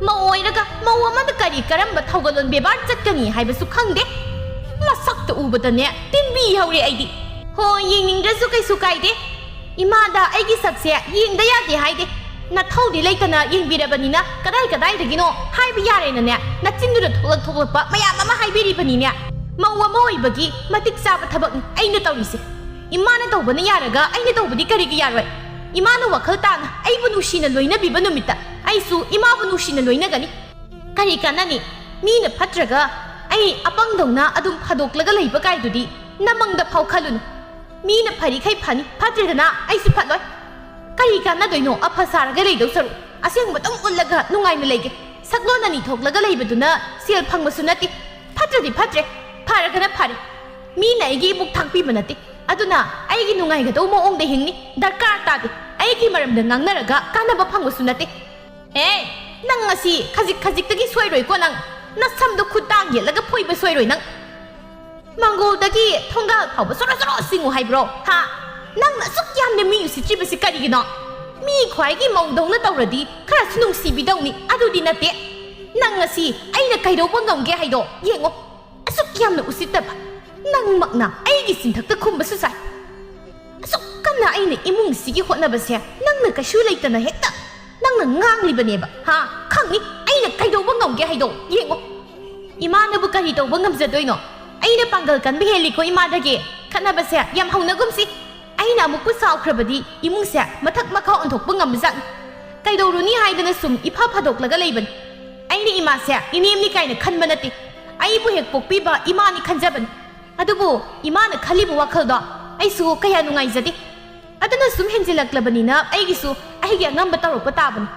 Speaker 1: ꯃꯧ ꯑꯣꯏꯔꯒ ꯃꯧ ꯑꯃꯗ ꯀꯔꯝꯕ ꯊꯧꯒꯜꯂꯣꯟ ꯕꯦꯕꯥꯔ ꯆꯠꯀꯅꯤ ꯍꯥꯏꯕꯁꯨ ꯈꯪꯗꯦ ꯃꯁꯛꯇ ꯎꯕꯗꯅꯦ ꯇꯤꯟꯕꯤ ꯍꯧꯔꯦ ꯑꯩꯗꯤ ꯍꯣꯏ ꯌꯦꯡꯅꯤꯡꯗ꯭ꯔꯁꯨ ꯀꯩꯁꯨ ꯀꯥꯏꯗꯦ ꯏꯃꯥꯗ ꯑꯩꯒꯤ ꯁꯛꯁꯦ ꯌꯦꯡꯗ ꯌꯥꯗꯦ ꯍꯥꯏꯗꯦ ꯅꯊꯧꯗꯤ ꯂꯩꯇꯅ ꯌꯦꯡꯕꯤꯔꯕꯅꯤ나 ꯀꯗꯥꯏꯗꯒꯤꯅꯣ ꯍꯥꯏꯕ ꯌꯥꯔꯦꯅꯅꯦ ꯅꯆꯤꯟꯗꯨꯗ ꯊꯣꯛꯂꯛꯄ ꯃꯌꯥꯝ ꯑꯃ ꯍꯥꯏꯕꯤꯔꯤꯕꯅꯤꯅꯦ ꯃꯧ ꯑꯃ ꯑꯣꯏꯕꯒꯤ ꯃꯇꯤꯛ ꯆꯥꯕ ꯊꯕꯛꯅꯤ ꯑꯩꯅ ꯇꯧꯔꯤꯁꯦ ꯏꯃꯥꯅ ꯇꯧꯕꯅ ꯌꯥꯔꯒ ꯑꯩꯅ ꯇꯧꯕꯗꯤ ꯀꯔꯤꯒꯤ ꯌꯥꯔꯣꯏ 이마는 와칼 따나 아이부 누시는 로이나 비바 놈이다 아이수 이마부 누시는 로이나가니 가리 까나니 미는 파트라가 아이 아빵동나 아둠 파독라가 레이바 가이두디 나망다 파우칼룬 미는 파리 카이 파니 파트라나 아이수 파로이 가리 까나도이노 아파사라가 레이도서루 아생 마똥 올라가 농아이나 레이게 삭로나니 독라가 레이바두나 셀 팡마수 나띠 파트라디 파트레 파라가나 파리 미나 이게 이목 탁비바 나띠 aduna aigi nungai ga do mo ong de hingni darkar ta de aigi maram da ngang naraga kana ba phang su nate eh nang ngasi khajik tagi soi roi ko nang na sam do khutang ye laga phoi ba soi roi nang mango dagi thonga phau ba soro singu hai bro ha nang na suk yam ne mi si chi ba si kari gi no mi khwai gi mong dong na taw radi khara sunung si bi dong ni adu di nate nang ngasi ai na kai do ba ngam ge hai do yengo asuk yam na usit ta ba nang makna aigi sinthakta khumba su sai asuk kana aina imung sigi hotnabase nangna kashu leitana hekta nangna nganglibane ba ha khangni aina kaidoba ngamge haido yengo imana bu kari tawba ngamjadoino aina pangal kan be heli ko imada ge khanabase yam hauna gumsi ꯑꯩꯅ ꯑꯃꯨꯛꯄꯨ ꯁꯥꯎꯈ꯭ꯔꯕꯗꯤ ꯏꯃꯨꯡꯁꯦ ꯃꯊꯛ ꯃꯈꯥ ꯑꯣꯟꯊꯣꯛꯄ ꯉꯝꯕꯖꯥꯠꯅꯤ ꯀꯩꯗꯧꯔꯨꯅꯤ ꯍꯥꯏꯗꯅ ꯁꯨꯝ ꯏꯐꯥ ꯐꯥꯗꯣꯛꯂꯒ ꯂꯩꯕꯅꯤ ꯑꯩꯅ ꯏꯃꯥꯁꯦ ꯏꯅꯦꯝꯅꯤ ꯀꯥꯏꯅ ꯈꯟꯕ ꯅꯠꯇꯦ ꯑꯩꯕꯨ ꯍꯦꯛ ꯄꯣꯛꯄꯤꯕ ꯏꯃꯥꯅꯤ ꯈꯟꯖꯕꯅꯤ ꯑꯗꯨꯕꯨ ꯏꯃꯥꯅ ꯈꯜꯂꯤꯕ ꯋꯥꯈꯜꯗꯣ ꯑꯩꯁꯨ ꯀꯌꯥ ꯅꯨꯡꯉꯥꯏꯖꯗꯦ ꯑꯗꯨꯅ ꯁꯨꯝ ꯍꯦꯟꯖꯤꯜꯂꯛꯂꯕꯅꯤꯅ ꯑꯩꯒꯤꯁꯨ ꯑꯩꯒꯤ ꯑꯉꯝꯕ ꯇꯧꯔꯛꯄ ꯇꯥꯕꯅꯤ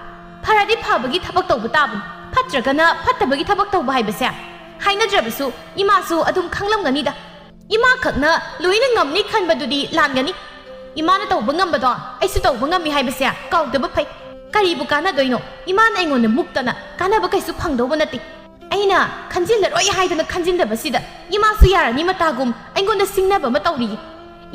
Speaker 1: ꯐꯔꯗꯤ ꯐꯕꯒꯤ ꯊꯕꯛ ꯇꯧꯕ ꯇꯥꯕꯅꯤ ꯐꯠꯇ꯭ꯔꯒꯅ ꯐꯠꯇꯕꯒꯤ ꯊꯕꯛ ꯇꯧꯕ ꯍꯥꯏꯕꯁꯦ ꯍꯥꯏꯅꯗ꯭ꯔꯕꯁꯨ ꯏꯃꯥꯁꯨ ꯑꯗꯨꯝ ꯈꯪꯂꯝꯒꯅꯤꯗ ꯏꯃꯥ ꯈꯛꯅ ꯂꯣꯏꯅ ꯉꯝꯅꯤ ꯈꯟꯕꯗꯨꯗꯤ ꯂꯥꯟꯒꯅꯤ ꯏꯃꯥꯅ ꯇꯧꯕ ꯉꯝꯕꯗꯣ ꯑꯩꯁꯨ ꯇꯧꯕ ꯉꯝꯃꯤ ꯍꯥꯏꯕꯁꯦ ꯀꯥꯎꯗꯕ ꯐꯩ ꯀꯔꯤꯕꯨ ꯀꯥꯟꯅꯗꯣꯏꯅꯣ ꯏꯃꯥꯅ ꯑꯩꯉꯣꯟꯗ ꯃꯨꯛꯇꯅ ꯀꯥꯟꯅꯕ ꯀꯩꯁꯨ ꯐꯪꯗꯧꯕ ꯅꯠꯇꯦ ꯑꯩꯅ ꯈꯟꯖꯤꯜꯂꯔꯣꯏ ꯍꯥꯏꯗꯅ ꯈꯟꯖꯤꯟꯗꯕꯁꯤꯗ ꯏꯃꯥꯁꯨ ꯌꯥꯔꯅꯤ ꯃꯇꯥꯒꯨꯝ ꯑꯩꯉꯣꯟꯗ ꯁꯤꯡꯅꯕ ꯑꯃ ꯇꯧꯔꯤꯌꯦ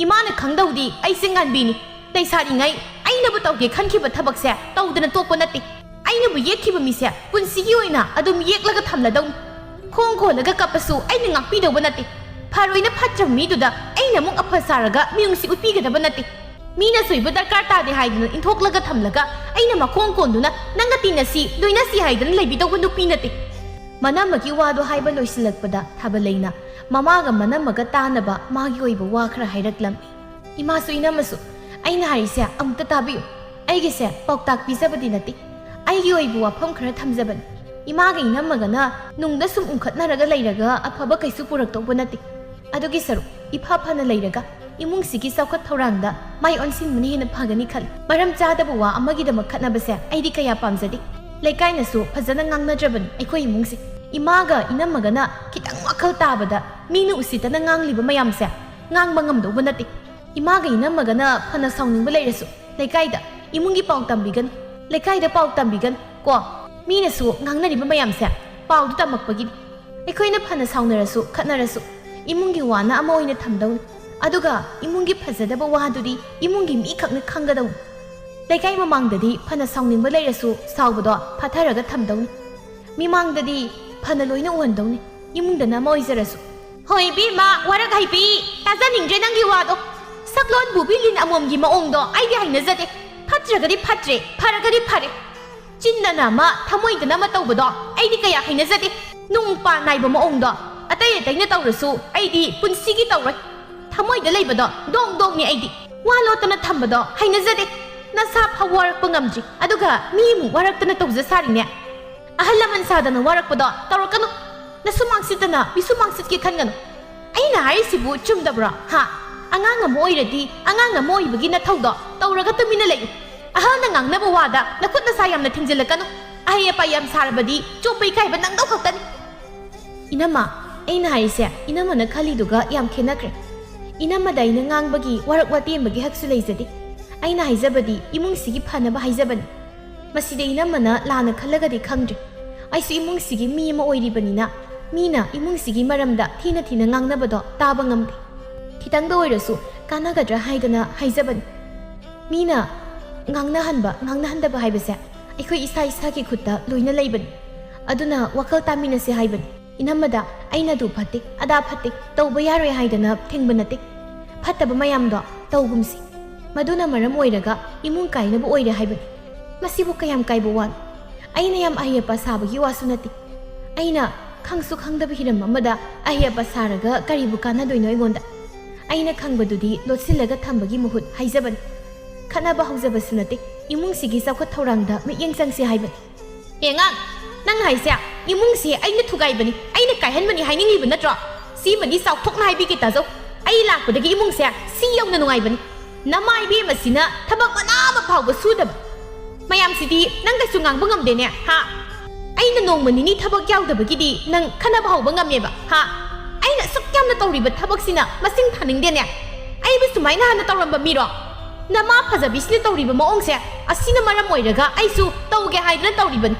Speaker 1: ꯏꯃꯥꯅ ꯈꯪꯗꯧꯗꯤ ꯑꯩꯁꯦ ꯉꯥꯟꯕꯤꯅꯤ ꯂꯩꯁꯥꯔꯤꯉꯩ ꯑꯩꯅꯕꯨ ꯇꯧꯒꯦ ꯈꯟꯈꯤꯕ ꯊꯕꯛꯁꯦ ꯇꯧꯗꯅ ꯇꯣꯛꯄ ꯅꯠꯇꯦ ꯑꯩꯅꯕꯨ ꯌꯦꯛꯈꯤꯕ ꯃꯤꯁꯦ ꯄꯨꯟꯁꯤꯒꯤ ꯑꯣꯏꯅ ꯑꯗꯨꯝ ꯌꯦꯛꯂꯒ ꯊꯝꯂꯗꯧꯅꯤ ꯈꯣꯡ ꯈꯣꯜꯂꯒ ꯀꯞꯄꯁꯨ ꯑꯩꯅ ꯉꯥꯛꯄꯤꯗꯧꯕ ꯅꯠꯇꯦ ꯐꯔꯣꯏꯅ ꯐꯠꯇ꯭ꯔꯕ ꯃꯤꯗꯨꯗ ꯑꯩꯅ ꯑꯃꯨꯛ ꯑꯐ ꯁꯥꯔꯒ ꯃꯤꯅꯨꯡꯁꯤ ꯎꯠꯄꯤꯒꯗꯕ ꯅꯠꯇꯦ ꯃꯤꯅ ꯁꯣꯏꯕ ꯗꯔꯀꯥꯔ ꯇꯥꯗꯦ ꯍꯥꯏꯗꯅ ꯏꯟꯊꯣꯛꯂꯒ ꯊꯝꯂꯒ ꯑꯩꯅ ꯃꯈꯣꯡ ꯀꯣꯟꯗꯨꯅ ꯅꯪꯒ ꯇꯤꯟꯅꯁꯤ ꯂꯣꯏꯅꯁꯤ ꯍꯥꯏꯗꯅ ꯂꯩꯕꯤꯗꯧꯕ ꯅꯨꯄꯤ ꯅꯠꯇꯦ ꯃꯅꯝꯃꯒꯤ ꯋꯥꯗꯣ ꯍꯥꯏꯕ ꯂꯣꯏꯁꯤꯜꯂꯛꯄꯗ ꯊꯥꯕꯂꯩꯅ ꯃꯃꯥꯒ ꯃꯅꯝꯃꯒ ꯇꯥꯅꯕ ꯃꯥꯒꯤ ꯑꯣꯏꯕ ꯋꯥ ꯈꯔ ꯍꯥꯏꯔꯛꯂꯝꯃꯤ ꯏꯃꯥꯁꯨ ꯏꯅꯝꯃꯁꯨ ꯑꯩꯅ ꯍꯥꯏꯔꯤꯁꯦ ꯑꯃꯨꯛꯇ ꯇꯥꯕꯤꯌꯨ ꯑꯩꯒꯤꯁꯦ ꯄꯥꯎꯇꯥꯛ ꯄꯤꯖꯕꯗꯤ ꯅꯠꯇꯦ ꯑꯩꯒꯤ ꯑꯣꯏꯕ ꯋꯥꯐꯝ ꯈꯔ ꯊꯝꯖꯕꯅꯤ 이마가 이남마가나 농다 숨 웅컷나라가 레이라가 아파바 가이수 부럭떡보 나띠 아두기 서로 이파파나 레이라가 이뭉시기 싸우컷 타우랑다 마이 언신문이 해는 파가니 칼 마람 짜다보와 아마기다마 컷나바세 아이디 까야 빰자디 레카이나수 파자나 낭나드라ban 아이코 이뭉시 이마가 이남마가나 기땅 와칼 따바다 미누 우시다나 낭리바 마얌세 낭방감도보 나띠 이마가 이남마가나 파나 사우닝바 레이라수 레카이다 이뭉기 파우 담비간 레카이다 파우 담비간 과 미네수 낭나리바 마얌세 파우도 따먹바기 아이코이나 파나 사우나라수 컷나라수 이뭉기 와나 아마 오이나 탐다운 아두가 이뭉기 파자다바 와두디 이뭉기 미각나 칸가다운 레카이 마망다디 파나 사우닝바 레이라수 사우바도 파타라가 탐다운 미망다디 파나 로이나 오한다운 이뭉다나 아마 오이자라수 호이 비마 와라가 하이비 따자닝제 낭기 와도 삭론 부빌린 아몸기 마옹도 아이디 하이나자데 파트라가디 파트레 파라가디 파레 찐나나마 타모이드나마 떠우버도 아이디 까야 하이나자데 농파 나이버 마옹도 아따이 아따이나 떠우르수 아이디 분시기 떠우르 타모이드 레이버도 동동니 아이디 와로따나 탐버도 하이나자데 나사 파워락빠 ngam지 아두가 미무 와락따나 떠우자 사리네 아할라만 사다나 와락빠도 떠우르까노 나 수망시다나 미수망시기 칸가노 아이나 아이시부 춤다브라 하 아강아 모이라디 아강아 모이버기 나타우도 떠우르가 뜸이나 레이 아하나 ngang 와다 나 콧나 사얌나 튕질라까노 아이야 빠얌 사르바디 쪼빠이 카이바 낭도 컸다니 이나마 아이나 하이세 이나마나 칼리두가 얌 케나크레 이나마다 이나 ngang 와락 와티엠바기 학수 레이자디 아이나 하이자바디 이뭉시기 파나바 하이자바니 마시데 이나마나 라나 칼라가디 칸드레 아이수 이뭉시기 미마 오이리바니나 미나 이뭉시기 마람다 티나 ngang 따바 ngam데 기당도 오이러수 까나가드라 하이드나 하이자바니 미나 ngang nahandaба haibase aikoi isa isagi khutta loina leiban aduna wakal taminase haiban inamada aina du phatte ada phatte tauba yaroi haidana thengbanate phattaba mayamdo taugumsi maduna maram oiraga imung kainabu oire haiban masibu kayam kaibu wan aina yam ahyapa sabagi wasunati aina khangsu khangdaba hiram amada ahyapa saraga karibu kana doino igonda aina khangbadudi lotsilaga thambagi muhut haijaban ꯈꯠꯅꯕ ꯍꯧꯖꯕꯁꯨ ꯅꯠꯇꯦ ꯏꯃꯨꯡꯁꯤꯒꯤ ꯆꯥꯎꯈꯠ ꯊꯧꯔꯥꯡꯗ ꯃꯤꯠꯌꯦꯡ ꯆꯪꯁꯤ ꯍꯥꯏꯕꯅꯤ ꯑꯉꯥꯡ ꯅꯪ ꯍꯥꯏꯁꯦ ꯏꯃꯨꯡꯁꯤ ꯑꯩꯅ ꯊꯨꯒꯥꯏꯕꯅꯤ ꯑꯩꯅ ꯀꯥꯏꯍꯟꯕꯅꯤ ꯍꯥꯏꯅꯤꯡꯉꯤꯕ ꯅꯠꯇ꯭ꯔꯣ ꯁꯤꯃꯗꯤ ꯆꯥꯎꯊꯣꯛꯅ ꯍꯥꯏꯕꯤꯒꯦ ꯇꯥꯖꯧ ꯑꯩ ꯂꯥꯛꯄꯗꯒꯤ ꯏꯃꯨꯡꯁꯦ ꯁꯤ ꯌꯧꯅ ꯅꯨꯡꯉꯥꯏꯕꯅꯤ ꯅꯃꯥꯏꯕꯤ ꯑꯃꯁꯤꯅ ꯊꯕꯛ ꯃꯅꯥ ꯑꯃ ꯐꯥꯎꯕ ꯁꯨꯗꯕ ꯃꯌꯥꯝꯁꯤꯗꯤ ꯅꯪ ꯀꯩꯁꯨ ꯉꯥꯡꯕ ꯉꯝꯗꯦꯅꯦ ꯍꯥ ꯑꯩꯅ ꯅꯣꯡꯃ ꯅꯤꯅꯤ ꯊꯕꯛ ꯌꯥꯎꯗꯕꯒꯤꯗꯤ ꯅꯪ ꯈꯠꯅꯕ ꯍꯧꯕ ꯉꯝꯃꯦꯕ ꯍꯥ ꯑꯩꯅ ꯑꯁꯨꯛ ꯌꯥꯝꯅ ꯇꯧꯔꯤꯕ ꯊꯕꯛꯁꯤ나 ꯃꯁꯤꯡ ꯊꯥꯅꯤꯡꯗꯦꯅꯦ ꯑꯩꯕꯨ ꯁꯨꯃꯥꯏꯅ ꯍꯥꯟꯅ ꯇꯧꯔꯝꯕ ꯃꯤꯔꯣ ꯅꯃꯥ ꯐꯖꯕꯤꯁꯤꯅ ꯇꯧꯔꯤꯕ ꯃꯑꯣꯡꯁꯦ ꯑꯁꯤꯅ ꯃꯔꯝ ꯑꯣꯏꯔꯒ ꯑꯩꯁꯨ ꯇꯧꯒꯦ ꯍꯥꯏꯗꯅ ꯇꯧꯔꯤꯕꯅꯤ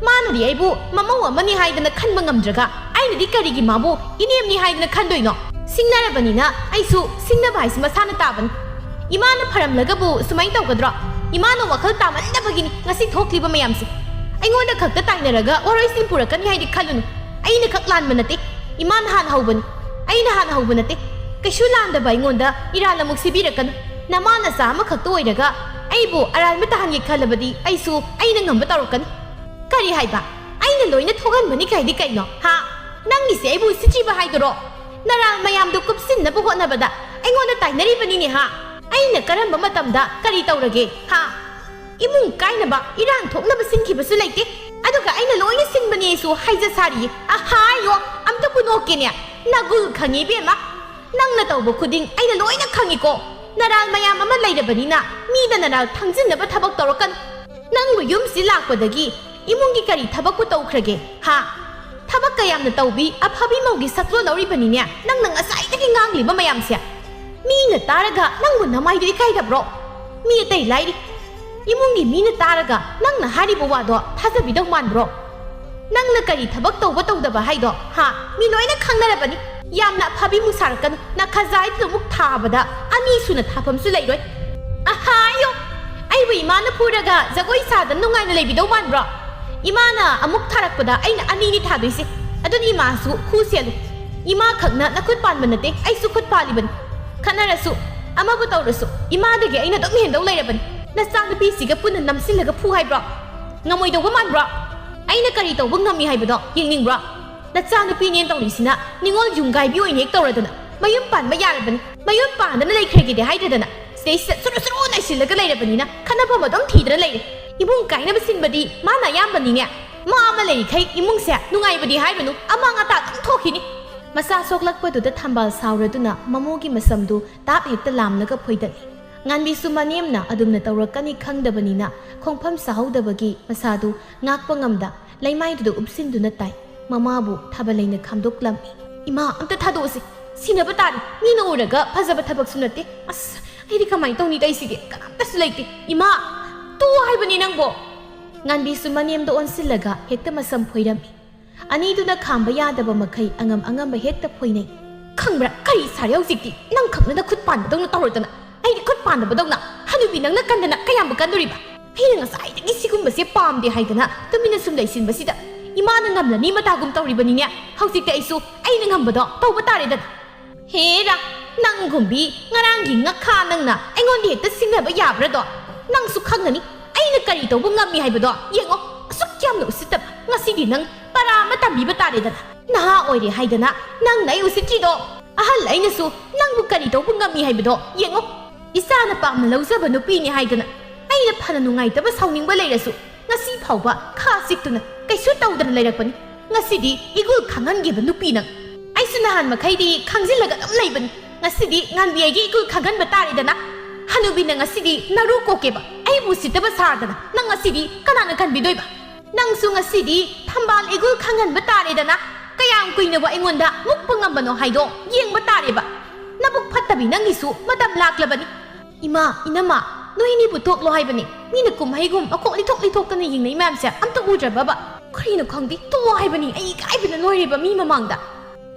Speaker 1: ꯃꯥꯅꯗꯤ ꯑꯩꯕꯨ ꯃꯃꯧ ꯑꯃꯅꯤ ꯍꯥꯏꯗꯅ ꯈꯟꯕ ꯉꯝꯗ꯭ꯔꯒ ꯑꯩꯅꯗꯤ ꯀꯔꯤꯒꯤ ꯃꯥꯕꯨ ꯏꯅꯦꯝꯅꯤ ꯍꯥꯏꯗꯅ ꯈꯟꯗꯣꯏꯅꯣ ꯁꯤꯡꯅꯔꯕꯅꯤꯅ ꯑꯩꯁꯨ ꯁꯤꯡꯅꯕ ꯍꯥꯏꯁꯤ ꯃꯁꯥꯅ ꯇꯥꯕꯅꯤ 이마나 파람라가부 수마이 떠거드라 이마나 와칼 따만다버기니 ngasi ꯊꯣꯛꯂꯤꯕ ꯃꯌꯥꯝꯁꯤ ꯑꯩꯉꯣꯟꯗ ꯈꯛꯇ ꯇꯥꯏꯅꯔꯒ ꯋꯥꯔꯣꯏꯁꯤꯡ ꯄꯨꯔꯛꯀꯅꯤ ꯍꯥꯏꯗꯤ ꯈꯜꯂꯨꯅꯨ ꯑꯩꯅ ꯈꯛ ꯂꯥꯟꯕ ꯅꯠꯇꯦ 이마나 ꯍꯥꯟꯅ ꯍꯧꯕꯅꯤ ꯑꯩꯅ ꯍꯥꯟꯅ ꯍꯧꯕ ꯅꯠꯇꯦ ꯀꯩꯁꯨ ꯂꯥꯟꯗꯕ ꯑꯩꯉꯣꯟꯗ ꯏꯔꯥꯜ ꯑꯃꯨꯛ ꯁꯤꯕꯤꯔꯛꯀꯅꯨ ꯅꯃꯥꯅ ꯆꯥ ꯑꯃꯈꯛꯇ ꯑꯣꯏꯔꯒ ꯑꯩꯕꯨ ꯑꯔꯥꯟꯕ ꯇꯥꯍꯟꯒꯦ ꯈꯜꯂꯕꯗꯤ ꯑꯩꯁꯨ ꯑꯩꯅ ꯉꯝꯕ ꯇꯧꯔꯛꯀꯅꯤ ꯀꯔꯤ ꯍꯥꯏꯕ ꯑꯩꯅ ꯂꯣꯏꯅ ꯊꯣꯛꯍꯟꯕꯅꯤ ꯀꯥꯏꯗꯤ ꯀꯩꯅꯣ ꯍꯥ ꯅꯪꯒꯤꯁꯦ ꯑꯩꯕꯨ ꯁꯤꯠꯆꯤꯕ ꯍꯥꯏꯗꯨꯔꯣ ꯅꯔꯥꯜ ꯃꯌꯥꯝꯗꯨ ꯀꯨꯞꯁꯤꯟꯅꯕ ꯍꯣꯠꯅꯕꯗ ꯑꯩꯉꯣꯟꯗ ꯇꯥꯏꯅꯔꯤꯕꯅꯤꯅꯦ ꯍꯥ ꯑꯩꯅ ꯀꯔꯝꯕ ꯃꯇꯝꯗ ꯀꯔꯤ ꯇꯧꯔꯒꯦ ꯍꯥ ꯏꯃꯨꯡ ꯀꯥꯏꯅꯕ ꯏꯔꯥꯡ ꯊꯣꯛꯅꯕ ꯁꯤꯟꯈꯤꯕꯁꯨ ꯂꯩꯇꯦ ꯑꯗꯨꯒ ꯑꯩꯅ ꯂꯣꯏꯅ ꯁꯤꯟꯕꯅꯦꯁꯨ ꯍꯥꯏꯖ ꯁꯥꯔꯤꯌꯦ ꯑꯍꯥꯌꯣ ꯑꯝꯇ ꯄꯨꯅꯣꯛꯀꯦꯅꯦ ꯅꯒꯨꯜ ꯈꯪꯉꯤ ꯏꯕꯦꯝꯃ ꯅꯪꯅ ꯇꯧꯕ ꯈꯨꯗꯤꯡ ꯑꯩꯅ ꯂꯣꯏꯅ ꯈꯪꯉꯤꯀꯣ ꯅꯔꯥꯜ ꯃꯌꯥꯝ ꯑꯃ ꯂꯩꯔꯕꯅꯤꯅ ꯃꯤꯗ ꯅꯔꯥꯜ ꯊꯪꯖꯤꯟꯅꯕ ꯊꯕꯛ ꯇꯧꯔꯛꯀꯅꯨ ꯅꯪꯕꯨ ꯌꯨꯝꯁꯤ ꯂꯥꯛꯄꯗꯒꯤ ꯏꯃꯨꯡꯒꯤ ꯀꯔꯤ ꯊꯕꯛꯄꯨ ꯇꯧꯈ꯭ꯔꯒꯦ ꯍꯥ ꯊꯕꯛ ꯀꯌꯥꯝꯅ ꯇꯧꯕꯤ ꯑꯐꯕꯤ ꯃꯧꯒꯤ ꯁꯛꯂꯣꯟ ꯂꯧꯔꯤꯕꯅꯤꯅꯦ ꯅꯪꯅ ꯉꯁꯥꯏꯗꯒꯤ ꯉꯥꯡꯂꯤꯕ ꯃꯌꯥꯝꯁꯦ ꯃꯤꯅ ꯇꯥꯔꯒ ꯅꯪꯕꯨ ꯅꯃꯥꯏꯗꯨ ꯏꯀꯥꯏꯗꯕ꯭ꯔꯣ ꯃꯤ ꯑꯇꯩ ꯂꯥꯏꯔꯤ 이몽기 미는 따라가 낭나 하리보 와도 타자비도 만들어 낭나 까리 타박 떠고 떠오다봐 하이도 하 미노이나 강나라바니 얌나 파비 무사르깐 나 카자이도 묵 타바다 아니 수나 타범수 레이로이 아하요 아이고 이마나 푸라가 자고이 사다 농아이나 레비도 만들어 이마나 아묵 타락보다 아이나 아니니 타도이시 아돈 이마수 쿠시아루 이마 강나 나 굿반만나데 아이수 굿발리번 카나라수 아마부 떠오르수 이마데게 아이나 너무 hendaw 레이라바니 नचानुपीसिगा पुनः नमसिल्लगा फु हाइब्रो ngमोइदौबा मानब्रो आइना करी तौबा ngमि हाइबदो येंनिंब्रो नचानुपीने तौरिसिना निंगोल जुंगाइबि ओइने हेक तौरदना मयुम पानबा यारबनि मयुम पानदना लेख्रगिदे हाइददना स्टेस सुरु सुरु नाइसिल्लगा लेरबनिना खनाफम अदम थीदरा लेरे इमुंग काइनबा सिनबदि माना यामबनिने मा अमा लेरिखै इमुंगसे नुंगाइबदि हाइबनु अमांगा ता तम थोखिनि मसा सोक्लकपदुदा थंबाल सावरदुना ममोगी मसमदु ताप हेक्ता लामनगा फोइदनि nganbisu manemna adumna tawrakani khangdabanina khongpham sahawdabagi masadu ngakpa ngamda laimaidu upsinduna tai mamabu thabalaina khamdoklammi ima amta thadosi sinaba tari mina uraga phajaba thabak sunate as aidi kamai tawni dai sige kanamta sulaite ima tu haibani nangbo nganbisu manemda onsillaga hekta masam phoirami aniduna khamba yadaba makai angam angamba hekta phoinai khangbra kari saryaw jikti nang khakna khutpan dongna tawrodana ꯑꯩꯗꯤ ꯈꯨꯠ ꯄꯥꯟꯗꯕꯗꯧꯅ ꯍꯅꯨꯕꯤ ꯅꯪꯅ ꯀꯟꯗꯅ ꯀꯌꯥꯝꯕ ꯀꯟꯗꯣꯔꯤꯕ ꯑꯩꯅ ꯉꯁꯥꯏꯗꯒꯤ ꯁꯤꯒꯨꯝꯕꯁꯦ ꯄꯥꯝꯗꯦ ꯍꯥꯏꯗꯅ ꯇꯨꯃꯤꯟꯅ ꯁꯨꯝ ꯂꯩꯁꯤꯟꯕꯁꯤꯗ ꯏꯃꯥꯅ ꯉꯝꯂꯅꯤ ꯃꯇꯥꯒꯨꯝ ꯇꯧꯔꯤꯕꯅꯤꯅꯦ ꯍꯧꯖꯤꯛꯇꯤ ꯑꯩꯁꯨ ꯑꯩꯅ ꯉꯝꯕꯗꯣ ꯇꯧꯕ ꯇꯥꯔꯦꯗꯅ ꯍꯦꯔꯥ ꯅꯪꯒꯨꯝꯕꯤ ꯉꯔꯥꯡꯒꯤ ꯉꯈꯥ ꯅꯪꯅ ꯑꯩꯉꯣꯟꯗ ꯍꯦꯛꯇ ꯁꯤꯡꯅꯕ ꯌꯥꯕ꯭ꯔꯥꯗꯣ ꯅꯪꯁꯨ ꯈꯪꯒꯅꯤ ꯑꯩꯅ ꯀꯔꯤ ꯇꯧꯕ ꯉꯝꯃꯤ ꯍꯥꯏꯕꯗꯣ ꯌꯦꯡꯉꯣ ꯑꯁꯨꯛ ꯌꯥꯝꯅ ꯎꯁꯤꯠꯇꯕ ꯉꯁꯤꯗꯤ ꯅꯪ ꯄꯔꯥ ꯑꯃ ꯇꯝꯕꯤꯕ ꯇꯥꯔꯦꯗꯅ ꯅꯍꯥ ꯑꯣꯏꯔꯦ ꯍꯥꯏꯗꯅ ꯅꯪꯅ ꯑꯩ ꯎꯁꯤꯠꯇ꯭ꯔꯤꯗꯣ ꯑꯍꯜ ꯑꯩꯅꯁꯨ ꯅꯪꯕꯨ ꯀꯔꯤ ꯇꯧꯕ ꯉꯝꯃꯤ ꯍꯥꯏꯕꯗꯣ ꯌꯦꯡꯉꯣ 이사나 빰나 ꯂꯧꯖꯕ ꯅꯨꯄꯤꯅꯤ ꯍꯥꯏꯗꯅ ꯑꯩꯅ ꯐꯅ ꯅꯨꯡꯉꯥꯏꯇꯕ ꯁꯥꯎꯅꯤꯡꯕ ꯂꯩꯔꯁꯨ ꯉꯁꯤ ꯐꯥꯎꯕ ꯈꯥ ꯆꯤꯛꯇꯨꯅ ꯀꯩꯁꯨ ꯇꯧꯗꯅ ꯂꯩꯔꯛꯄꯅꯤ ꯉꯁꯤꯗꯤ ꯏꯒꯨꯜ ꯈꯪꯍꯟꯈꯤꯕ ꯅꯨꯄꯤ ꯅꯪ ꯑꯩꯁꯨ ꯅꯍꯥꯟ ꯃꯈꯩꯗꯤ ꯈꯪꯖꯤꯜꯂꯒ ꯑꯗꯨꯝ ꯂꯩꯕꯅꯤ ꯉꯁꯤꯗꯤ ꯉꯥꯟꯕꯤ ꯑꯩꯒꯤ ꯏꯒꯨꯜ ꯈꯪꯍꯟꯕ ꯇꯥꯔꯦꯗꯅ ꯍꯅꯨꯕꯤꯅ ꯉꯁꯤꯗꯤ ꯅꯔꯨ ꯀꯣꯛꯀꯦꯕ ꯑꯩꯕꯨ ꯎꯁꯤꯠꯇꯕ ꯁꯥꯗꯅ ꯅꯪ ꯉꯁꯤꯗꯤ ꯀꯅꯥꯅ ꯈꯟꯕꯤꯗꯣꯏꯕ ꯅꯪꯁꯨ ꯉꯁꯤꯗꯤ ꯊꯝꯕꯥꯜ ꯏꯒꯨꯜ ꯈꯪꯍꯟꯕ ꯇꯥꯔꯦꯗꯅ ꯀꯌꯥꯝ ꯀꯨꯏꯅꯕ ꯑꯩꯉꯣꯟꯗ ꯃꯨꯛꯄ ꯉꯝꯕꯅꯣ ꯍꯥꯏꯗꯣ ꯌꯦꯡꯕ ꯇꯥꯔꯦꯕ ꯅꯕꯨꯛ ꯐꯠꯇꯕꯤ ꯅꯪꯒꯤꯁꯨ ꯃꯇꯝ ꯂꯥꯛꯂꯕꯅꯤ 이마 이나마 너희니부 톡로 하이버니 미는 꿈하이금 어코 리톡리톡다는 잉네 맘새 암또 우저봐봐 그리는 광디 또 하이버니 아이 가이브는 노이리바 미마망다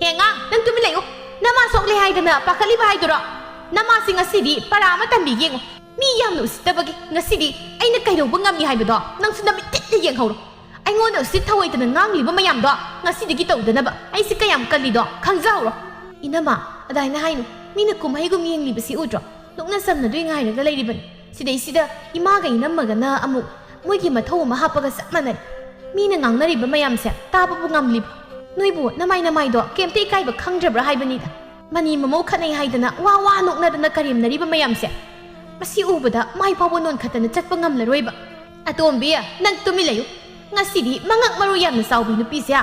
Speaker 1: 행아 난 뚜밀래요 나마 속리 하이드나 빠칼리바 하이드라 나마싱 아시디 파라마 담비갱 미얌노 스타바기 나시디 아이나 카이로바 ngam니 하이버도 낭수 나미 떼떼 옌하우로 아이고노 시타와이드는 ngam리바 마얌도 나시디기 떠우드나바 아이시 까얌 깔리도 강자우로 이나마 아다이나 하이노 미는 꿈하이금 잉리바시 우저 ꯅꯨꯡꯅ ꯁꯝꯅ ꯗꯨꯏ ꯉꯥꯏꯔꯒ ꯂꯩꯔꯤꯕꯅꯤ ꯁꯤꯗꯩꯁꯤꯗ ꯏꯃꯥꯒ ꯏꯅꯝꯃꯒꯅ ꯑꯃꯨꯛ ꯃꯣꯏꯒꯤ ꯃꯊꯧ ꯑꯃ ꯍꯥꯞꯄꯒ ꯆꯞ ꯃꯥꯟꯅꯔꯦ ꯃꯤꯅ ꯉꯥꯡꯅꯔꯤꯕ ꯃꯌꯥꯝꯁꯦ ꯇꯥꯕꯕꯨ ꯉꯝꯂꯤꯕ ꯅꯣꯏꯕꯨ ꯅꯃꯥꯏ ꯅꯃꯥꯏꯗꯣ ꯀꯩꯝꯇ ꯏꯀꯥꯏꯕ ꯈꯪꯗ꯭ꯔꯕ꯭ꯔꯥ ꯍꯥꯏꯕꯅꯤꯗ ꯃꯅꯤ ꯃꯃꯧ ꯈꯠꯅꯩ ꯍꯥꯏꯗꯅ ꯋꯥ ꯋꯥ ꯅꯣꯛꯅꯗꯅ ꯀꯔꯦꯝꯅꯔꯤꯕ ꯃꯌꯥꯝꯁꯦ ꯃꯁꯤ ꯎꯕꯗ ꯃꯥꯏ ꯐꯥꯎꯕ ꯅꯣꯟꯈꯠꯇꯅ ꯆꯠꯄ ꯉꯝꯂꯔꯣꯏꯕ ꯑꯇꯣꯝꯕꯤ ꯅꯪ ꯇꯨꯃꯤꯟ ꯂꯩꯌꯨ ꯉꯁꯤꯗꯤ ꯃꯉꯛ ꯃꯔꯨ ꯌꯥꯝꯅ ꯆꯥꯎꯕꯤ ꯅꯨꯄꯤꯁꯦ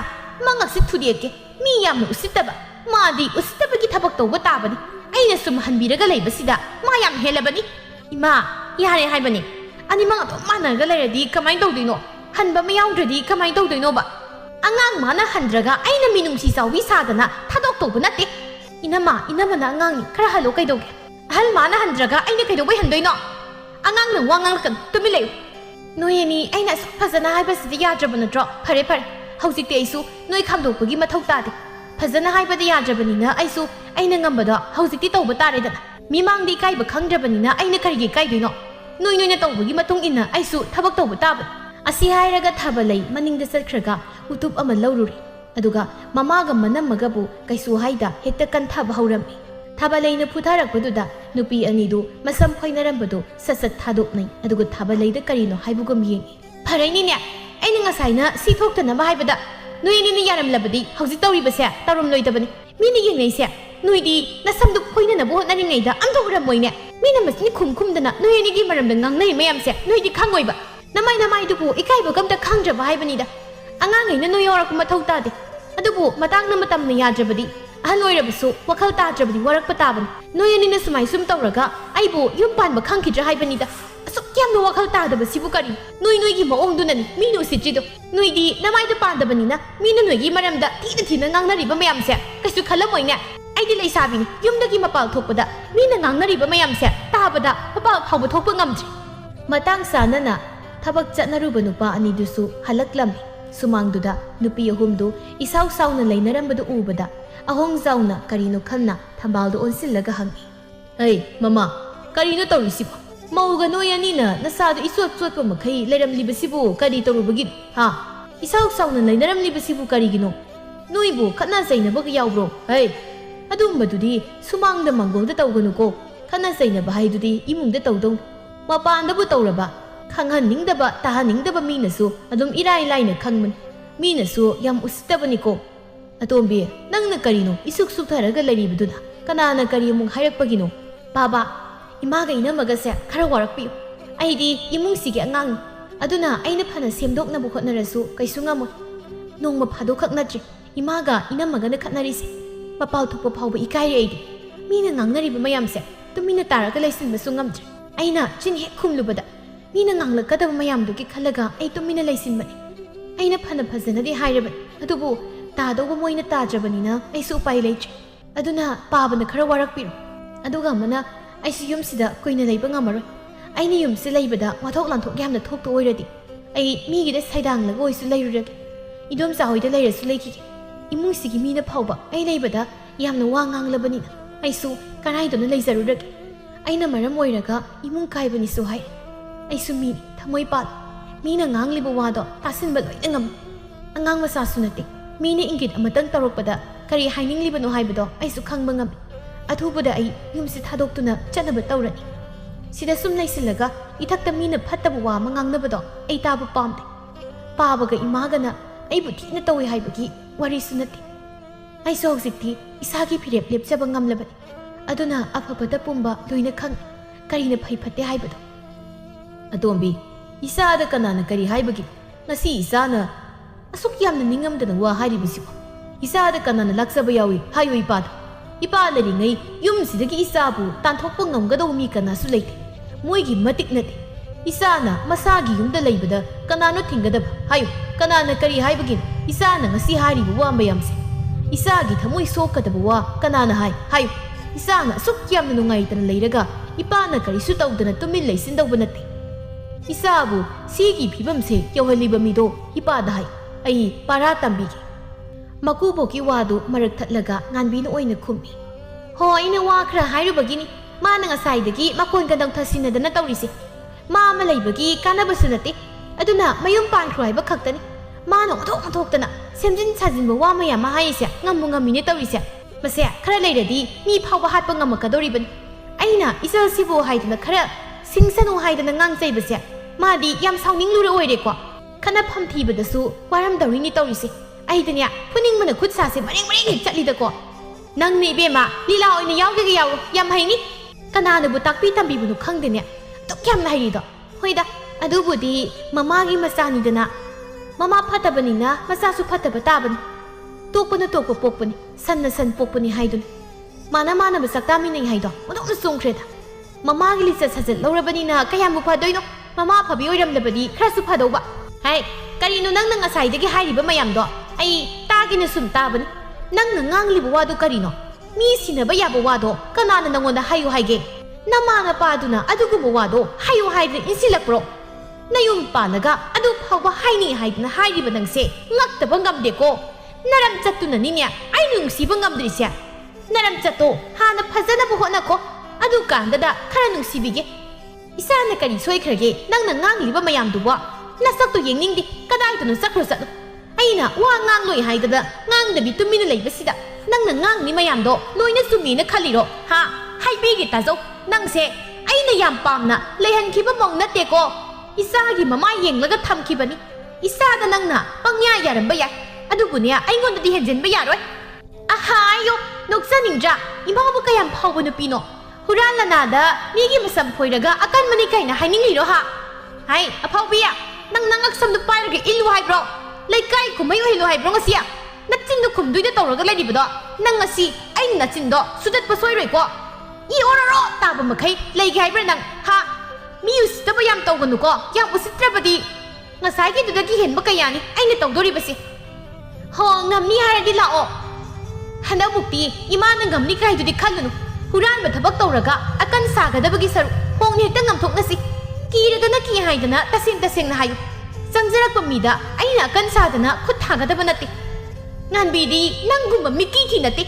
Speaker 1: ꯃꯉꯛꯁꯤ ꯊꯨꯗꯦꯛꯀꯦ ꯃꯤ ꯌꯥꯝꯅ ꯎꯁꯤꯠꯇꯕ ꯃꯥꯗꯤ ꯎꯁꯤꯠꯇꯕꯒꯤ ꯊꯕꯛ ꯇꯧꯕ ꯇꯥꯕꯅꯤ ꯑꯩꯅ ꯁꯨꯝ ꯍꯟꯕꯤꯔꯒ ꯂꯩꯕꯁꯤꯗ ꯃꯥ ꯌꯥꯝ ꯍꯦꯜꯂꯕꯅꯤ ꯏꯃꯥ ꯌꯥꯔꯦ ꯍꯥꯏꯕꯅꯤ ꯑꯅꯤꯃꯛ ꯑꯗꯨꯝ ꯃꯥꯟꯅꯔꯒ ꯂꯩꯔꯗꯤ ꯀꯃꯥꯏꯅ ꯇꯧꯗꯣꯏꯅꯣ ꯍꯟꯕ ꯑꯃ ꯌꯥꯎꯗ꯭ꯔꯗꯤ ꯀꯃꯥꯏꯅ ꯇꯧꯗꯣꯏꯅꯣꯕ ꯑꯉꯥꯡ ꯃꯥꯅ ꯍꯟꯗ꯭ꯔꯒ ꯑꯩꯅ ꯃꯤꯅꯨꯡꯁꯤ ꯆꯥꯎꯕꯤ ꯁꯥꯗꯅ ꯊꯥꯗꯣꯛꯇꯧꯕ ꯅꯠꯇꯦ 이나마나 ꯑꯉꯥꯡꯅꯤ ꯈꯔ ꯍꯜꯂꯣ ꯀꯩꯗꯧꯒꯦ ꯑꯍꯜ ꯃꯥꯅ ꯍꯟꯗ꯭ꯔꯒ ꯑꯩꯅ ꯀꯩꯗꯧꯕꯩ ꯍꯟꯗꯣꯏꯅꯣ ꯑꯉꯥꯡꯅ ꯋꯥ ꯉꯥꯡꯂꯛꯀꯅꯨ ꯇꯨꯃꯤꯟ ꯂꯩꯌꯨ ꯅꯣꯏ ꯑꯅꯤ ꯑꯩꯅ ꯑꯁꯨꯛ ꯐꯖꯅ ꯍꯥꯏꯕꯁꯤꯗꯤ ꯌꯥꯗ꯭ꯔꯕ ꯅꯠꯇ꯭ꯔꯣ ꯐꯔꯦ ꯐꯔꯦ ꯍꯧꯖꯤꯛꯇꯤ ꯑꯩꯁꯨ ꯅꯣꯏ ꯈꯥꯝꯗꯣꯛꯄꯒꯤ ꯃꯊꯧ ꯇꯥꯗꯦ ꯐꯖꯅ ꯍꯥꯏꯕꯗ ꯌꯥꯗ꯭ꯔꯕꯅꯤꯅ ꯑꯩꯁꯨ ꯑꯩꯅ ꯉꯝꯕꯗꯣ ꯍꯧꯖꯤꯛꯇꯤ ꯇꯧꯕ ꯇꯥꯔꯦꯗꯅ ꯃꯤꯃꯥꯡꯗ ꯏꯀꯥꯏꯕ ꯈꯪꯗ꯭ꯔꯕꯅꯤ나 ꯑꯩꯅ ꯀꯔꯤꯒꯤ ꯏꯀꯥꯏꯗꯣꯏꯅꯣ ꯅꯣꯏꯅ ꯇꯧꯕꯒꯤ ꯃꯇꯨꯡ ꯏꯟꯅ ꯑꯩꯁꯨ ꯊꯕꯛ ꯇꯧꯕ ꯇꯥꯕꯅꯤ ꯑꯁꯤ ꯍꯥꯏꯔꯒ ꯊꯥꯕꯂꯩ ꯃꯅꯤꯡꯗ ꯆꯠꯈ꯭ꯔꯒ ꯎꯇꯨꯞ ꯑꯃ ꯂꯧꯔꯨꯔꯤ ꯑꯗꯨꯒ ꯃꯃꯥꯒ ꯃꯅꯝꯃꯒꯕꯨ ꯀꯩꯁꯨ ꯍꯥꯏꯗ ꯍꯦꯛꯇ ꯀꯟꯊꯕ ꯍꯧꯔꯝꯃꯤ ꯊꯥꯕꯂꯩꯅ ꯐꯨꯊꯔꯛꯄꯗꯨꯗ ꯅꯨꯄꯤ ꯑꯅꯤꯗꯨ ꯃꯁꯝ ꯐꯣꯏꯅꯔꯝꯕꯗꯨ ꯁꯠ ꯊꯥꯗꯣꯛꯅꯩ ꯑꯗꯨꯒ ꯊꯥꯕꯂꯩꯗ ꯀꯔꯤꯅꯣ ꯍꯥꯏꯕꯒꯨꯝ ꯌꯦꯡꯉꯤ ꯐꯔꯩꯅꯤꯅꯦ ꯑꯩꯅ ꯉꯁꯥꯏꯅ ꯁꯤ ꯊꯣꯛꯇꯅꯕ ꯍꯥꯏꯕꯗ ꯅꯣꯏ ꯑꯅꯤꯅ ꯌꯥꯔꯝꯂꯕꯗꯤ ꯍꯧꯖꯤꯛ ꯇꯧꯔꯤꯕꯁꯦ ꯇꯧꯔꯝꯂꯣꯏꯗꯕꯅꯤ ꯃꯤꯅ ꯌꯦꯡꯅꯩꯁꯦ ꯅꯣꯏꯗꯤ ꯅꯁꯝꯗꯨ ꯐꯣꯏꯅꯅꯕ ꯍꯣꯠꯅꯔꯤꯉꯩꯗ ꯑꯝꯇ ꯎꯔꯝꯃꯣꯏꯅꯦ ꯃꯤꯅ ꯃꯁꯤꯅꯤ ꯈꯨꯝꯗꯅ ꯅꯣꯏ ꯑꯅꯤꯒꯤ ꯃꯔꯝꯗ ꯉꯥꯡꯅꯩ ꯃꯌꯥꯝꯁꯦ ꯅꯣꯏꯗꯤ ꯈꯪꯉꯣꯏꯕ ꯅꯃꯥꯏꯗꯨꯕꯨ ꯏꯀꯥꯏꯕꯒ ꯑꯝꯇ ꯈꯪꯗ꯭ꯔꯕ ꯍꯥꯏꯕꯅꯤꯗ ꯑꯉꯥꯡꯉꯩꯅ ꯅꯣꯏ ꯌꯥꯎꯔꯛꯄ ꯃꯊꯧ ꯇꯥꯗꯦ ꯑꯗꯨꯕꯨ ꯃꯇꯥꯡꯅ ꯃꯇꯝꯅ ꯌꯥꯗ꯭ꯔꯕꯗꯤ ꯑꯍꯜ ꯑꯣꯏꯔꯕꯁꯨ ꯋꯥꯈꯜ ꯇꯥꯗ꯭ꯔꯕꯗꯤ ꯋꯥꯔꯛꯄ ꯇꯥꯕꯅꯤ ꯅꯣꯏ ꯑꯅꯤꯅ ꯁꯨꯃꯥꯏ ꯁꯨꯝ ꯇꯧꯔꯒ ꯑꯩꯕꯨ ꯌꯨꯝ ꯄꯥꯟꯕ ꯈꯪꯈꯤꯗ꯭ꯔꯥ ꯍꯥꯏꯕꯅꯤꯗ ꯑꯁꯨꯛ ꯌꯥꯝꯅ ꯋꯥꯈꯜ ꯇꯥꯗꯕꯁꯤꯕꯨ ꯀꯔꯤ ꯅꯣꯏꯒꯤ ꯃꯑꯣꯡꯗꯨꯅꯅꯤ ꯃꯤꯅ ꯎꯁꯤꯠꯇ꯭ꯔꯤꯗꯣ ꯅꯣꯏꯗꯤ ꯅꯃꯥꯏꯗ ꯄꯥꯟꯗꯕꯅꯤꯅ ꯃꯤꯅ ꯅꯣꯏꯒꯤ ꯃꯔꯝꯗ ꯊꯤꯅ ꯉꯥꯡꯅꯔꯤꯕ ꯃꯌꯥꯝꯁꯦ ꯀꯩꯁꯨ ꯈꯜꯂꯝꯃꯣꯏꯅꯦ ꯑꯩꯗꯤ ꯂꯩꯁꯥꯕꯤꯅꯤ ꯌꯨꯝꯗꯒꯤ ꯃꯄꯥꯜ ꯊꯣꯛꯄꯗ ꯃꯤꯅ ꯉꯥꯡꯅꯔꯤꯕ ꯃꯌꯥꯝꯁꯦ తాꯕꯗ ꯃꯄꯥꯜ ꯐꯥꯎꯕ ꯊꯣꯛꯄ ꯉꯝꯗ꯭ꯔꯤ ꯃꯇꯥꯡ ꯆꯥꯅꯅ ꯊꯕꯛ ꯆꯠꯅꯔꯨꯕ ꯅꯨꯄꯥ ꯑꯅꯤꯗꯨꯁꯨ ꯍꯜꯂꯛꯂꯝꯃꯤ ꯁꯨꯃꯥꯡꯗꯨꯗ ꯅꯨꯄꯤ ꯑꯍꯨꯝꯗꯨ ꯏꯁꯥꯎ ꯁꯥꯎꯅ ꯂꯩꯅꯔꯝꯕꯗꯨ ꯎꯕꯗ ꯑꯍꯣꯡꯖꯥꯎꯅ ꯀꯔꯤꯅꯣ ꯈꯟꯅ ꯊꯝꯕꯥꯜꯗꯨ ꯑꯣꯟꯁꯤꯜꯂꯒ ꯍꯪꯉꯤ ꯑꯩ ꯃꯃꯥ ꯀꯔꯤꯅꯣ ꯇꯧꯔꯤꯁꯤꯕꯣ ꯃꯧꯒ ꯅꯣꯏ ꯑꯅꯤꯅ ꯅꯁꯥꯗꯨ ꯆꯣꯠꯄ ꯃꯈꯩ ꯂꯩꯔꯝꯂꯤꯕꯁꯤꯕꯨ ꯀꯔꯤ ꯇꯧꯔꯨꯕꯒꯤꯅꯣ ꯍꯥ ꯏꯁꯥꯎ ꯁꯥꯎꯅ ꯂꯩꯅꯔꯝꯂꯤꯕꯁꯤꯕꯨ ꯀꯔꯤꯒꯤꯅꯣ ꯅꯣꯏꯕꯨ ꯈꯠꯅ ꯆꯩꯅꯕꯒ ꯌꯥꯎꯕ꯭ꯔꯣ ꯍꯩ ꯑꯗꯨꯝꯕꯗꯨꯗꯤ ꯁꯨꯃꯥꯡꯗ ꯃꯥꯡꯒꯣꯜꯗ ꯇꯧꯒꯅꯨꯀꯣ ꯈꯠꯅ ꯆꯩꯅꯕ ꯍꯥꯏꯗꯨꯗꯤ ꯏꯃꯨꯡꯗ ꯇꯧꯗꯧꯅꯤ ꯃꯄꯥꯟꯗꯕꯨ ꯇꯧꯔꯕ ꯈꯪꯍꯟꯅꯤꯡꯗꯕ ꯇꯥꯍꯟꯅꯤꯡꯗꯕ ꯃꯤꯅꯁꯨ ꯑꯗꯨꯝ ꯏꯔꯥꯏ ꯂꯥꯏꯅ ꯈꯪꯕꯅꯤ ꯃꯤꯅꯁꯨ ꯌꯥꯝ ꯎꯁꯤꯠꯇꯕꯅꯤꯀꯣ ꯑꯇꯣꯝꯕꯤ ꯅꯪꯅ ꯀꯔꯤꯅꯣ ꯏꯁꯨꯛ ꯁꯨꯛꯊꯔꯒ ꯂꯩꯔꯤꯕꯗꯨꯅ ꯀꯅꯥꯅ ꯀꯔꯤ ꯑꯃꯨꯛ ꯍꯥꯏꯔꯛꯄꯒꯤꯅꯣ ꯕꯥꯕꯥ ꯏꯃꯥꯒ ꯏꯅꯝꯃꯒꯁꯦ ꯈꯔ ꯋꯥꯔꯛꯄꯤꯌꯨ ꯑꯩꯗꯤ ꯏꯃꯨꯡꯁꯤꯒꯤ ꯑꯉꯥꯡꯅꯤ ꯑꯗꯨꯅ ꯑꯩꯅ ꯐꯅ ꯁꯦꯝꯗꯣꯛꯅꯕ ꯍꯣꯠꯅꯔꯁꯨ ꯀꯩꯁꯨ ꯉꯝꯃꯣꯏ ꯅꯣꯡꯃ ꯐꯥꯗꯣꯛꯈꯛ ꯅꯠꯇ꯭ꯔꯤ ꯏꯃꯥꯒ ꯏꯅꯝꯃꯒꯅ ꯈꯠꯅꯔꯤꯁꯦ ꯃꯄꯥꯜ ꯊꯣꯛꯄ ꯐꯥꯎꯕ ꯏꯀꯥꯏꯔꯦ ꯑꯩꯗꯤ ꯃꯤꯅ ꯉꯥꯡꯅꯔꯤꯕ ꯃꯌꯥꯝꯁꯦ ꯇꯨꯃꯤꯟꯅ ꯇꯥꯔꯒ ꯂꯩꯁꯤꯟꯕꯁꯨ ꯉꯝꯗ꯭ꯔꯦ ꯑꯩꯅ ꯆꯤꯟ ꯍꯦꯛ ꯈꯨꯝꯂꯨꯕꯗ ꯃꯤꯅ ꯉꯥꯡꯂꯛꯀꯗꯕ ꯃꯌꯥꯝꯗꯨꯒꯤ ꯈꯜꯂꯒ ꯑꯩ ꯇꯨꯃꯤꯟꯅ ꯂꯩꯁꯤꯟꯕꯅꯤ ꯑꯩꯅ ꯐꯖꯅꯗꯤ ꯍꯥꯏꯔꯕꯅꯤ ꯑꯗꯨꯕꯨ ꯇꯥꯗꯧꯕ ꯃꯣꯏꯅ ꯇꯥꯗ꯭ꯔꯕꯅꯤꯅ ꯑꯩꯁꯨ ꯎꯄꯥꯏ ꯂꯩꯇ꯭ꯔꯦ ꯑꯗꯨꯅ ꯄꯥꯕꯅ ꯈꯔ ꯋꯥꯔꯛꯄꯤꯔꯣ ꯑꯗꯨꯒ ꯑꯃꯅ ꯑꯩꯁꯨ ꯌꯨꯝꯁꯤꯗ ꯀꯨꯏꯅ ꯂꯩꯕ ꯉꯝꯃꯔꯣই ꯑꯩꯅ ꯌꯨꯝꯁꯤ ꯂꯩꯕꯗ ꯋꯥꯊꯣꯛ ꯂꯥꯟꯊꯣꯛ ꯌꯥꯝꯅ ꯊꯣꯛꯇ ꯑꯣꯏꯔꯗꯤ ꯑꯩ ꯃꯤꯒꯤꯗ ꯁꯩꯗꯥꯡꯂꯒ ꯑꯣꯏꯁꯨ ꯂꯩꯔꯨꯔꯒꯦ ꯏꯗꯣꯝꯆꯥ ꯍꯣꯏꯗ ꯂꯩꯔꯁꯨ ꯂꯩꯈꯤꯒꯦ ꯏꯃꯨꯡꯁꯤꯒꯤ ꯃꯤꯅ ꯐꯥꯎꯕ ꯑꯩ ꯂꯩꯕꯗ ꯌꯥꯝꯅ ꯋꯥ ꯉꯥꯡꯂꯕꯅꯤꯅ ꯑꯩꯁꯨ ꯀꯔꯥꯏꯗꯅ ꯂꯩꯖꯔꯨꯔꯒꯦ ꯑꯩꯅ ꯃꯔꯝ ꯑꯣꯏꯔꯒ ꯏꯃꯨꯡ ꯀꯥꯏꯕꯅꯤꯁꯨ ꯍꯥꯏ ꯑꯩꯁꯨ ꯃꯤꯅꯤ ꯊꯃꯣꯏ ꯄꯥꯜꯂꯤ ꯃꯤꯅ ꯉꯥꯡꯂꯤꯕ ꯋꯥꯗꯣ ꯇꯥꯁꯤꯟꯕ ꯂꯣꯏꯅ ꯉꯝꯃꯤ ꯑꯉꯥꯡ ꯃꯆꯥꯁꯨ ꯅꯠꯇꯦ ꯃꯤꯅ ꯏꯪꯒꯤꯠ ꯑꯃꯇꯪ ꯇꯧꯔꯛꯄꯗ ꯀꯔꯤ ꯍꯥꯏꯅꯤꯡꯂꯤꯕꯅꯣ ꯍꯥꯏꯕꯗꯣ ꯑꯩꯁꯨ ꯈꯪꯕ ꯉꯝꯃꯤ ꯑꯊꯨꯕꯗ ꯑꯩ ꯌꯨꯝꯁꯤ ꯊꯥꯗꯣꯛꯇꯨꯅ ꯆꯠꯅꯕ ꯇꯧꯔꯅꯤ ꯁꯤꯗ ꯁꯨꯝ ꯂꯩꯁꯤꯜꯂꯒ ꯏꯊꯛꯇ ꯃꯤꯅ ꯐꯠꯇꯕ ꯋꯥ ꯑꯃ ꯉꯥꯡꯅꯕꯗꯣ ꯑꯩ ꯇꯥꯕ ꯄꯥꯝꯗꯦ ꯄꯥꯕꯒ ꯏꯃꯥꯒꯅ ꯑꯩꯕꯨ ꯊꯤꯅ ꯇꯧꯏ ꯍꯥꯏꯕꯒꯤ ꯋꯥꯔꯤꯁꯨ ꯅꯠꯇꯦ ꯑꯩꯁꯨ ꯍꯧꯖꯤꯛꯇꯤ ꯏꯁꯥꯒꯤ ꯐꯤꯔꯦꯞ ꯂꯦꯞꯆꯕ ꯉꯝꯂꯕꯅꯤ ꯑꯗꯨꯅ ꯑꯐꯕꯗ ꯄꯨꯝꯕ ꯂꯣꯏꯅ ꯈꯪꯉꯤ ꯀꯔꯤꯅ ꯐꯩ ꯐꯠꯇꯦ ꯍꯥꯏꯕꯗꯣ ꯑꯇꯣꯝꯕꯤ ꯏꯆꯥꯗ ꯀꯅꯥꯅ ꯀꯔꯤ ꯍꯥꯏꯕꯒꯤ ꯉꯁꯤ ꯏꯆꯥꯅ ꯑꯁꯨꯛ ꯌꯥꯝꯅ ꯅꯤꯡꯉꯝꯗꯅ ꯋꯥ ꯍꯥꯏꯔꯤꯕꯁꯤꯕꯨ ꯏꯆꯥꯗ ꯀꯅꯥꯅ ꯂꯥꯛꯆꯕ ꯌꯥꯎꯏ ꯍꯥꯏꯌꯨ ꯏꯄꯥꯗ ꯏꯄꯥ ꯂꯩꯔꯤꯉꯩ ꯌꯨꯝꯁꯤꯗꯒꯤ ꯏꯆꯥꯕꯨ ꯇꯥꯟꯊꯣꯛꯄ ꯉꯝꯒꯗꯧꯕ ꯃꯤ ꯀꯅꯥꯁꯨ ꯂꯩꯇꯦ ꯃꯣꯏꯒꯤ ꯃꯇꯤꯛ ꯅꯠꯇꯦ ꯏꯆꯥꯅ ꯃꯁꯥꯒꯤ ꯌꯨꯝꯗ ꯂꯩꯕꯗ ꯀꯅꯥꯅꯣ ꯊꯤꯡꯒꯗꯕ ꯍꯥꯏꯌꯨ ꯀꯅꯥꯅ ꯀꯔꯤ ꯍꯥꯏꯕꯒꯤꯅꯣ ꯏꯆꯥꯅ ꯉꯁꯤ ꯍꯥꯏꯔꯤꯕ ꯋꯥ ꯃꯌꯥꯝꯁꯦ 이사기 thmoi sokadabawa kanana hai hayu isana asuk yamna nungaitana leiraga ipana karisu tawdana tumil leisindawba natte isabu sigi phibamse yawhaliba mido ipada hai ai para tambige makuboki wadu marak thatlaga nganbina oina khummi ho ina wa khra hairubagini mana ngasaidagi makon gadang thasinadana tawrise ma ma leibagi kanabasu natte aduna mayum pankro haiba khaktani मानो ओथोक्तना सेमजिन साजिन बवा मया माहाइसे ngam ngamine tawise mase khara leiradi mi phawba hatpa ngamakadoribani aina isal sibo haidana khara singsanu haidana ngangjai base madi yam sauning lura oire ko khana phamthi badasu waram dawini tawise aidanya puning mana khutsa se maring maring chatli da ko nang ne bema lila oina yawge ga yaw yam haini kanana bu takpi tambi bu khangdene tok yam na hairi do hoida adubudi mamagi masani dana Mama patabanina masasu pataba tabani tokpana tokpa pokpani sanna san pokpani haidun mana mana basakta mi nei haido odok songkreda mama gi lisa sajal lawrabanina kayam bu fadoino mama phabi oiram labadi khrasu fadoba hai karino nang nang asai dagi hairiba mayam do ai tagina sum tabani nang nang ngangliba wadu karino mi sinaba yaba wado kanana nangonda hayu haige namana paduna aduguba wado hayu haidre insilakpro Nayum palaga adu phawba haini haidna hairiba nangse ngaktaba ngamdeko naram chattuna ninya ainung siba ngamdrise naram chatto hana phajana bu hona ko adu kandada khara nung sibige isana kari soikrage nangna ngangliba mayam duba nasakto yengningdi kadai tunu sakro satno aina wa ngangloi haidada ngangdabi tumina leibasida nangna ngangni mayam do loina sumina khaliro ha haibige tazo nangse aina yam pamna lehan khiba mong natte ko Isagi mama yenglaga thamkibani isada nangna pangya yaramba ya adubunya aingonda di henjen ba yaroi ahayo noksaningja imabu kayam phawbu nupino Huran lanada migi masam phoiraga akan mani kaina hainingiro ha hai aphaubiya nang nangak samdu pairaga ilu haibro laikai kumai hilu haibro ngasia nachindu khumduida tawraga lairibodo nang ngasi ai nachindo sudat pasoiroi ko I ororo taba makai leigi haibra nang ha mi usitaba yam tawganu ko yam usitrabadi ngasai gi dudagi henba kayani aina tawdori basi ho ngamni haradi lao handa mukti imana ngamni kai dudi khallunu huran ba thabak tawraga akan sagadabagi saru hongni hekta ngamthoknasi kiragana ki haidana tasing na hayu sangjarakpa mida aina akan sadana khut thagadaba nati nganbidi nanggumba miki ki nati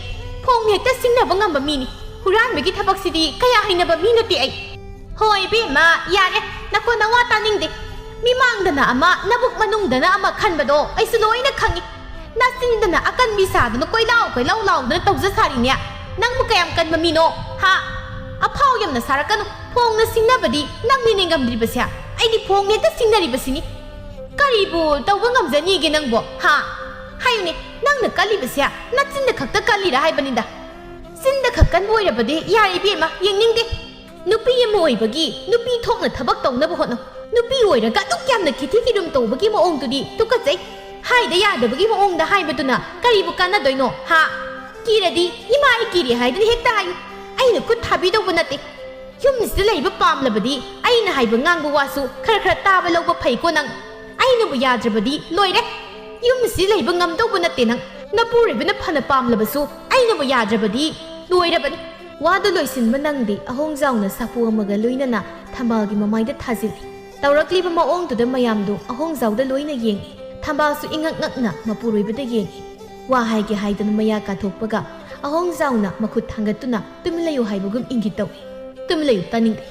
Speaker 1: hongni hekta singnaba ngamba mini huran bagi thabak sidi kaya hainaba mi nati ai hoi bi ma yare nako nawa taningde mimangdana ama nabuk manungdana ama khanbado aisu loina khangi nasindana akan bisadana koilau laudana tawja sarinya nang mu kayam kan mamino ha aphau yamna sarakanu phongna singnabadi nang ni ningam dribasya aidi phongne ta singnari basini karibu tawba ngamjani ge nangbo ha hayune nangna kalibasya natsinda khakta kalira haibaninda sinda khakkan boirabadi yari bema yengningde nupi yema oibagi nupi thokna thabak tawnaba hotno nupi oiraga duk yamna khithi kirum tawbagi maong tudi tukajai haida yadabagi maong da haibaduna karibu kanadoino ha kiradi ima ikiri haidani hekta hayu aina khut thabi dawba nate yumsida leiba pamlabadi aina haiba ngangba wasu khara taba lawba phaiko nang aina bu yadrabadi loire yumsida leiba ngamdawba nate nang napuribana phana pamlabasu aina bu yadrabadi loirabani wadu loisinba nangdi ahongjauna sapu amaga loinana thambalgi mamaida thajili tawrakliba maongtuda mayamdu ahongjawda loina yengi thambalsu ingak ngakna mapuroibada yengi wa haige haidana maya kathokpaga ahongjauna makhut thangatuna tumilayu haibugum ingi tawi tumilayu taningde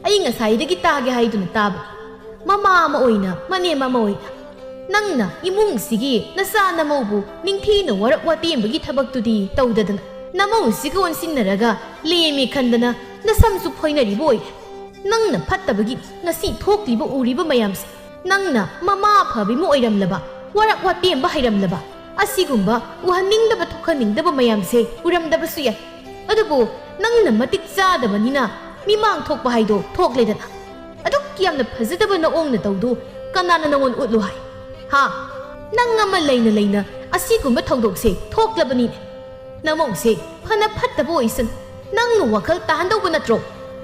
Speaker 1: ai ngasaidagi tage haiduna tab mama ama oina mane mama oina nangna imung sigi nasa namobu ningthina warak watembagi thabaktudi tawdadana namong siga onsinnaraga lemi khandana nasamsu phoinari boy nangna phattabagi ngasi thokliba uriba mayamse nangna mama phabi mo oiramlaba warak watemba hairamlaba asigumba uhaningdaba thokhaningdaba mayamse uramdabasu yai adubu nangna matik chadabanina mimang thokpa haido thokledana aduk yamna phajadaba na ongna tawdu kanana nangon utlu hai ha nangama leina asigumba thawdokse thoklabani namongse phana phattaba oisan nangnu wakhal tahandawba natro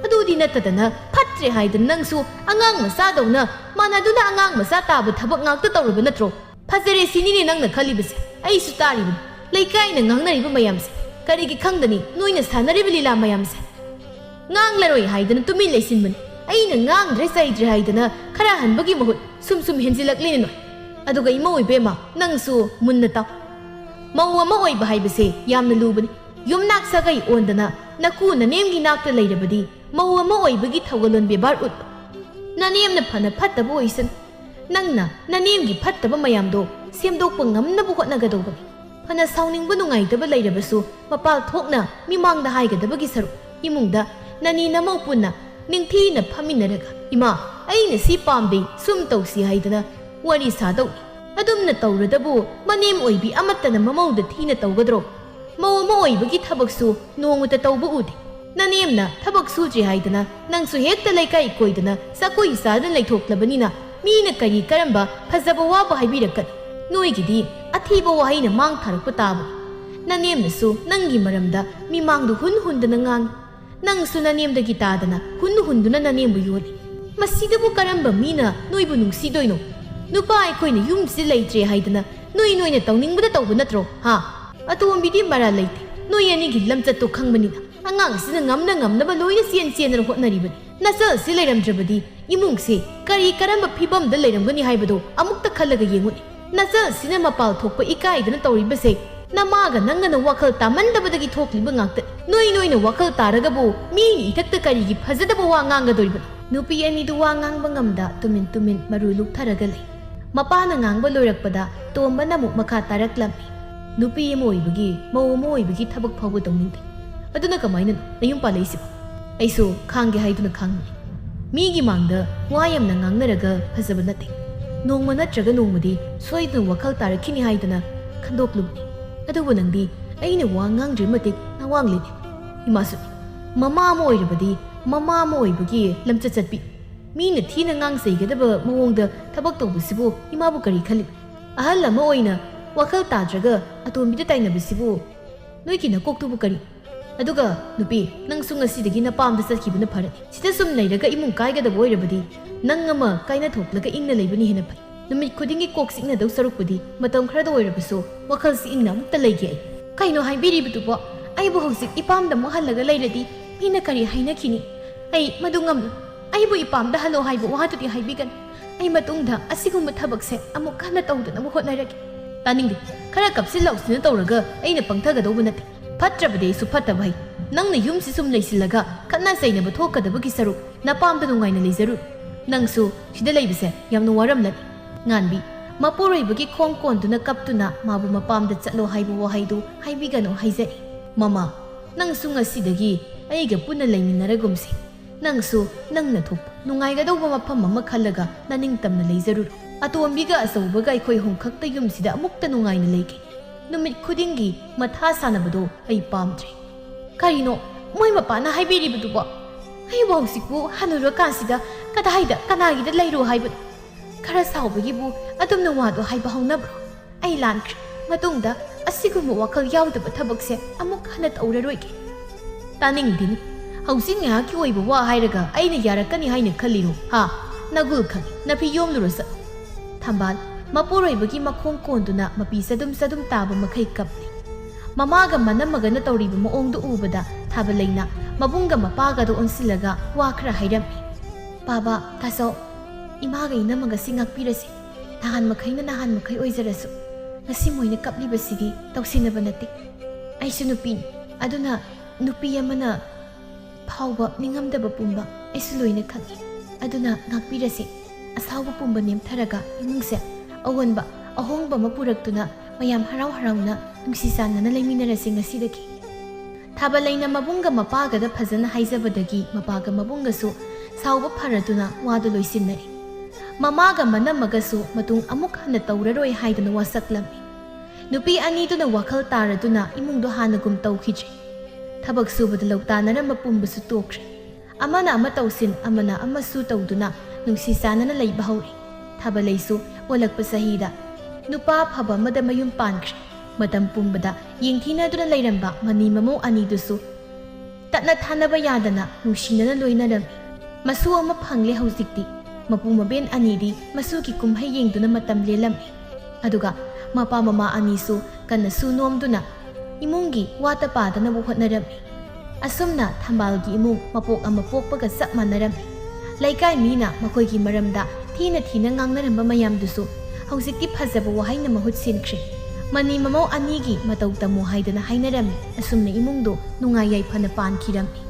Speaker 1: adudi natadana phatre haidana nangsu angang masa dawna manaduna angang masa tabu thabak ngakta tawraba natro phajare sinini nangna khalibase aisu taribani leikaina ngangnariba mayamse karigi khangdani noina sanariba lila mayamse nganglaroi haidana tumin leisinbani aina ngangdre saidre haidana khara hanbagi mahut sum henjilaklini noi aduga ima oibema nangsu munna taw mau ama oiba haibase yamna lubani yumnak sagai ondana naku nanemgi nakta leirabadi mau ama oibagi thawgalon bebar ut nanemna phana phattaba oisan nangna nanemgi phattaba mayamdo semdokpa ngamnabu hotnagadobani phana sawningba nungaidaba leirabasu mapal thokna mimangda haigadabagi saru imungda nani namau punna ningthina phaminaraga ima aina si pambe sum tawsi haidana wari sadau adumna tawradabu manem oibi amattana mamauda thina tawgadro mau ama oibagi thabaksu nonguta tawba ude nanemna thabak sujri haidana nangsu hekta laikai koidana sakoi sadan leithokhlabanina mina kari karamba phajaba waba haibirakkani noigidi athiba wahaina mang tharakpa tabu nanemnasu nangi maramda mimangdu hundana ngang nangsu nanemdagi tadana hunduna nanembu yoli masidabu karamba mina noibu nungsidoino nupa aikoina yumsi leitre haidana noina tawningbuda tawba natro ha atombidi mara leite noi anigi lamchatto khangbanina angang sina ngamnaba loina sienra hotnaribani nasal si leiramdrabadi imungse kari karamba phibamda leiramgani haibado amukta khallaga yenguni nasal sina mapal thokpa ikaidana tawribase namaga nangana wakhal tamandabadagi thokliba ngakta noina wakhal taragabu mi itakta karigi phajadaba wa ngangadoribani nupi anidu wa ngangba ngamda tumin maru luktharaga lei mapana ngangba loirakpada tomba namuk makha taraklammi nupi ama oibagi mau ama oibagi thabak phawba tawningde aduna kamaina nayum palaisiba aisu khangge haiduna khangni migi mangda wayamna ngangnaraga phajaba nate nongma natraga nongmadi soiduna wakhal tarakhini haiduna khandoklubni adubu nangdi aina wa ngangdri matik nawanglini imasu ꯃꯃꯥ ꯑꯃ ꯑꯣꯏꯔꯕꯗꯤ ꯃꯃꯥ ꯑꯃ ꯑꯣꯏꯕꯒꯤ ꯂꯝꯆꯠ ꯆꯠꯄꯤ ꯃꯤꯅ ꯊꯤꯅ ꯉꯥꯡꯖꯩꯒꯗꯕ ꯃꯑꯣꯡꯗ ꯊꯕꯛ ꯇꯧꯕꯁꯤꯕꯨ ꯏꯃꯥꯕꯨ ꯀꯔꯤ ꯈꯜꯂꯤ ꯑꯍꯜ ꯑꯃ ꯑꯣꯏꯅ ꯋꯥꯈꯜ ꯇꯥꯗ꯭ꯔꯒ ꯑꯇꯣꯝꯕꯤꯗ ꯇꯥꯏꯅꯕꯁꯤꯕꯨ ꯅꯣꯏꯒꯤ ꯅꯀꯣꯛꯇꯨꯕꯨ ꯀꯔꯤ ꯑꯗꯨꯒ ꯅꯨꯄꯤ ꯅꯪꯁꯨ ꯉꯁꯤꯗꯒꯤ ꯅꯄꯥꯝꯗ ꯆꯠꯈꯤꯕꯅ ꯐꯔꯅꯤ ꯁꯤꯗ ꯁꯨꯝ ꯂꯩꯔꯒ ꯏꯃꯨꯡ ꯀꯥꯏꯒꯗꯕ ꯑꯣꯏꯔꯕꯗꯤ ꯅꯪ ꯑꯃ ꯀꯥꯏꯅ ꯊꯣꯛꯂꯒ ꯏꯪꯅ ꯂꯩꯕꯅꯤ ꯍꯦꯟꯅ ꯐꯩ ꯅꯨꯃꯤꯠ ꯈꯨꯗꯤꯡꯒꯤ ꯀꯣꯛ ꯆꯤꯛꯅꯗꯧ ꯁꯔꯨꯛꯄꯨꯗꯤ ꯃꯇꯝ ꯈꯔꯗ ꯑꯣꯏꯔꯕꯁꯨ ꯋꯥꯈꯜꯁꯤ ꯏꯪꯅ ꯑꯃꯨꯛꯇ ꯂꯩꯒꯦ ꯑꯩ ꯀꯩꯅꯣ ꯍꯥꯏꯕꯤꯔꯤꯕꯗꯨꯕꯣ ꯑꯩꯕꯨ ꯍꯧꯖꯤꯛ ꯏꯄꯥꯝꯗ ꯑꯃꯨꯛ ꯍꯜꯂꯒ ꯂꯩꯔꯗꯤ ꯃꯤꯅ ꯀꯔꯤ ꯍꯥꯏꯅꯈꯤꯅꯤ ꯑꯩ ꯃꯗꯨ ꯉꯝꯂꯣꯏ ꯑꯩꯕꯨ ꯏꯄꯥꯝꯗ ꯍꯜꯂꯣ ꯍꯥꯏꯕ ꯋꯥꯗꯨꯗꯤ ꯍꯥꯏꯕꯤꯒꯅꯨ ꯑꯩ ꯃꯇꯨꯡꯗ ꯑꯁꯤꯒꯨꯝꯕ ꯊꯕꯛꯁꯦ ꯑꯃꯨꯛ ꯍꯟꯅ ꯇꯧꯗꯅꯕ ꯍꯣꯠꯅꯔꯒꯦ ꯇꯥꯅꯤꯡꯗꯦ ꯈꯔ ꯀꯞꯁꯤꯜꯂꯧꯁꯤꯅ ꯇꯧꯔꯒ ꯑꯩꯅ ꯄꯪꯊꯒꯗꯧꯕ ꯅꯠꯇꯦ ꯐꯠꯇ꯭ꯔꯕꯗꯤ ꯑꯩꯁꯨ ꯐꯠꯇꯕ ꯍꯩ ꯅꯪꯅ ꯌꯨꯝꯁꯤ ꯁꯨꯝ ꯂꯩꯁꯤꯜꯂꯒ ꯈꯠꯅ ꯆꯩꯅꯕ ꯊꯣꯛꯀꯗꯕꯒꯤ ꯁꯔꯨꯛ ꯅꯄꯥꯝꯗ ꯅꯨꯡꯉꯥꯏꯅ ꯂꯩꯖꯔꯨ ꯅꯪꯁꯨ ꯁꯤꯗ ꯂꯩꯕꯁꯦ ꯌꯥꯝꯅ ꯋꯥꯔꯝꯂꯅꯤ ꯉꯥꯟꯕꯤ ꯃꯄꯨꯔꯣꯏꯕꯒꯤ ꯈꯣꯡ ꯀꯣꯟꯗꯨꯅ ꯀꯞꯇꯨꯅ ꯃꯥꯕꯨ ꯃꯄꯥꯝꯗ ꯆꯠꯂꯣ ꯍꯥꯏꯕ ꯋꯥꯍꯩꯗꯨ ꯍꯥꯏꯕꯤꯒꯅꯨ ꯍꯥꯏꯖꯔꯤ ꯃꯃꯥ ꯅꯪꯁꯨ ꯉꯁꯤꯗꯒꯤ ꯑꯩꯒ ꯄꯨꯟꯅ ꯂꯩꯃꯤꯟꯅꯔꯒꯨꯝꯁꯤ ꯅꯪꯁꯨ ꯅꯪꯅ ꯊꯣꯛꯄ ꯅꯨꯡꯉꯥꯏꯒꯗꯧꯕ ꯃꯐꯝ ꯑꯃ ꯈꯜꯂꯒ ꯅꯅꯤꯡꯇꯝꯅ ꯂꯩꯖꯔꯨꯔꯣ ꯑꯇꯣꯝꯕꯤꯒ ꯑꯆꯧꯕꯒ ꯑꯩꯈꯣꯏ ꯍꯨꯝꯈꯛꯇ ꯌꯨꯝꯁꯤꯗ ꯑꯃꯨꯛꯇ ꯅꯨꯡꯉꯥꯏꯅ ꯂꯩꯒꯦ ꯅꯨꯃꯤꯠ ꯈꯨꯗꯤꯡꯒꯤ ꯃꯊꯥ ꯁꯥꯟꯅꯕꯗꯣ ꯑꯩ ꯄꯥꯝꯗ꯭ꯔꯦ ꯀꯔꯤꯅꯣ ꯃꯣꯏ ꯃꯄꯥꯅ ꯍꯥꯏꯕꯤꯔꯤꯕꯗꯨꯕꯣ ꯑꯩꯕꯨ ꯍꯧꯖꯤꯛꯄꯨ ꯍꯟꯅꯨꯔꯀꯥꯟꯁꯤꯗ ꯀꯗꯥꯏꯗ ꯀꯅꯥꯒꯤꯗ ꯂꯩꯔꯣ ꯍꯥꯏꯕꯅꯣ ꯈꯔ ꯁꯥꯎꯕꯒꯤꯕꯨ ꯑꯗꯨꯝꯅ ꯋꯥꯗꯣ ꯍꯥꯏꯕ ꯍꯧꯅꯕ꯭ꯔꯣ ꯑꯩ ꯂꯥꯟꯈ꯭ꯔꯦ ꯃꯇꯨꯡꯗ ꯑꯁꯤꯒꯨꯝꯕ ꯋꯥꯈꯜ ꯌꯥꯎꯗꯕ ꯊꯕꯛꯁꯦ ꯑꯃꯨꯛ ꯍꯟꯅ ꯇꯧꯔꯔꯣꯏꯒꯦ ꯇꯥꯅꯤꯡꯗꯦꯅꯤ ꯍꯧꯖꯤꯛ ꯉꯥꯏꯍꯥꯛꯀꯤ ꯑꯣꯏꯕ ꯋꯥ ꯍꯥꯏꯔꯒ ꯑꯩꯅ ꯌꯥꯔꯛꯀꯅꯤ ꯍꯥꯏꯅ ꯈꯜꯂꯤꯔꯣ ꯍꯥ ꯅꯒꯨꯜ ꯈꯪꯉꯤ ꯅꯐꯤ ꯌꯣꯝꯂꯨꯔ ꯆꯠ ꯊꯝꯕꯥꯜ ꯃꯄꯨꯔꯣꯏꯕꯒꯤ ꯃꯈꯣꯡ ꯀꯣꯟꯗꯨꯅ ꯃꯄꯤ ꯆꯗꯨꯝ ꯆꯗꯨꯝ ꯇꯥꯕ ꯃꯈꯩ ꯀꯞꯂꯤ ꯃꯃꯥꯒ ꯃꯅꯝꯃꯒꯅ ꯇꯧꯔꯤꯕ ꯃꯑꯣꯡꯗꯨ ꯎꯕꯗ ꯊꯥꯕꯂꯩꯅ ꯃꯕꯨꯡꯒ ꯃꯄꯥꯒꯗ ꯑꯣꯟꯁꯤꯜꯂꯒ ꯋꯥ ꯈꯔ ꯍꯥꯏꯔꯝꯃꯤ ꯕꯥꯕꯥ ꯇꯥꯆꯧ ꯏꯃꯥꯒ ꯏꯅꯝꯃꯒꯁꯤ ꯉꯥꯛꯄꯤꯔꯁꯤ ꯅꯍꯥꯟ ꯃꯈꯩ ꯑꯣꯏꯖꯔꯁꯨ ꯉꯁꯤ ꯃꯣꯏꯅ ꯀꯞꯂꯤꯕꯁꯤꯗꯤ ꯇꯧꯁꯤꯟꯅꯕ ꯅꯠꯇꯦ ꯑꯩꯁꯨ ꯅꯨꯄꯤꯅꯤ ꯑꯗꯨꯅ ꯅꯨꯄꯤ ꯑꯃꯅ ꯐꯥꯎꯕ ꯅꯤꯡꯉꯝꯗꯕ ꯄꯨꯝꯕ ꯑꯩꯁꯨ ꯂꯣꯏꯅ ꯈꯪꯏ ꯑꯗꯨꯅ ꯉꯥꯛꯄꯤꯔꯁꯤ ꯑꯁꯥꯎꯕ ꯄꯨꯝꯕ ꯅꯦꯝꯊꯔꯒ ꯏꯃꯨꯡꯁꯦ ꯑꯑꯣꯟꯕ ꯑꯍꯣꯡꯕ ꯑꯃ ꯄꯨꯔꯛꯇꯨꯅ ꯃꯌꯥꯝ ꯍꯔꯥꯎ ꯍꯔꯥꯎꯅ ꯅꯨꯡꯁꯤ ꯆꯥꯟꯅꯅ ꯂꯩꯃꯤꯟꯅꯔꯁꯤ ꯉꯁꯤꯗꯒꯤ ꯊꯥꯕꯂꯩꯅ ꯃꯕꯨꯡꯒ ꯃꯄꯥꯒꯗ ꯐꯖꯅ ꯍꯥꯏꯖꯕꯗꯒꯤ ꯃꯄꯥꯒ ꯃꯕꯨꯡꯒꯁꯨ ꯁꯥꯎꯕ ꯐꯔꯗꯨꯅ ꯋꯥꯗꯨ ꯂꯣꯏꯁꯤꯟꯅꯔꯤ ꯃꯃꯥꯒ ꯃꯅꯝꯃꯒꯁꯨ ꯃꯇꯨꯡ ꯑꯃꯨꯛ ꯍꯟꯅ ꯇꯧꯔꯔꯣꯏ ꯍꯥꯏꯗꯨꯅ ꯋꯥꯁꯛꯂꯝꯃꯤ ꯅꯨꯄꯤ ꯑꯅꯤꯗꯨꯅ ꯋꯥꯈꯜ ꯇꯥꯔꯗꯨꯅ ꯏꯃꯨꯡꯗꯣ ꯍꯥꯟꯅꯒꯨꯝ ꯇꯧꯈꯤꯗ꯭ꯔꯦ ꯊꯕꯛ ꯁꯨꯕꯗ ꯂꯧꯇꯥꯅꯔꯝꯕ ꯄꯨꯝꯕꯁꯨ ꯇꯣꯛꯈ꯭ꯔꯦ ꯑꯃꯅ ꯑꯃ ꯇꯧꯁꯤꯟ ꯑꯃꯅ ꯑꯃꯁꯨ ꯇꯧꯗꯨꯅ ꯅꯨꯡꯁꯤ ꯆꯥꯟꯅꯅ ꯂꯩꯕ ꯍꯧꯔꯤ ꯊꯥꯕꯂꯩꯁꯨ ꯑꯣꯜꯂꯛꯄ ꯆꯍꯤꯗ ꯅꯨꯄꯥ ꯐꯕ ꯑꯃꯗ ꯃꯌꯨꯝ ꯄꯥꯟꯈ꯭ꯔꯦ ꯃꯇꯝ ꯄꯨꯝꯕꯗ ꯌꯦꯡꯊꯤꯅꯗꯨꯅ ꯂꯩꯔꯝꯕ ꯃꯅꯤ ꯃꯃꯧ ꯑꯅꯤꯗꯨꯁꯨ ꯇꯠꯅ ꯊꯥꯅꯕ ꯌꯥꯗꯅ ꯅꯨꯡꯁꯤꯅꯅ ꯂꯣꯏꯅꯔꯝꯃꯤ ꯃꯁꯨ ꯑꯃ ꯐꯪꯂꯦ ꯍꯧꯖꯤꯛꯇꯤ ꯃꯄꯨ ꯃꯕꯦꯟ ꯑꯅꯤꯗꯤ ꯃꯁꯨꯒꯤ ꯀꯨꯝꯍꯩ ꯌꯦꯡꯗꯨꯅ ꯃꯇꯝ ꯂꯦꯜꯂꯝꯃꯤ ꯑꯗꯨꯒ ꯃꯄꯥ ꯃꯃꯥ ꯑꯅꯤꯁꯨ ꯀꯟꯅꯁꯨ ꯅꯣꯝꯗꯨꯅ ꯏꯃꯨꯡꯒꯤ ꯋꯥꯇ ꯄꯥꯗꯅꯕ ꯍꯣꯠꯅꯔꯝꯃꯤ ꯑꯁꯨꯝꯅ ꯊꯝꯕꯥꯜꯒꯤ ꯏꯃꯨꯡ ꯃꯄꯣꯛ ꯑꯃ ꯄꯣꯛꯄꯒ ꯆꯞ ꯃꯥꯟꯅꯔꯝꯃꯤ ꯂꯩꯀꯥꯏ ꯃꯤꯅ ꯃꯈꯣꯏꯒꯤ ꯃꯔꯝꯗ ꯊꯤꯅ ꯊꯤꯅ ꯉꯥꯡꯅꯔꯝꯕ ꯃꯌꯥꯝꯗꯨꯁꯨ ꯍꯧꯖꯤꯛꯇꯤ ꯐꯖꯕ ꯋꯥꯍꯩꯅ ꯃꯍꯨꯠ ꯁꯤꯟꯈ꯭ꯔꯦ ꯃꯅꯤ ꯃꯃꯧ ꯑꯅꯤꯒꯤ ꯃꯇꯧ ꯇꯝꯃꯨ ꯍꯥꯏꯗꯅ ꯍꯥꯏꯅꯔꯝꯃꯤ ꯑꯁꯨꯝꯅ ꯏꯃꯨꯡꯗꯣ ꯅꯨꯡꯉꯥꯏ ꯌꯥꯏꯐꯅ ꯄꯥꯟꯈꯤꯔꯝꯃꯤ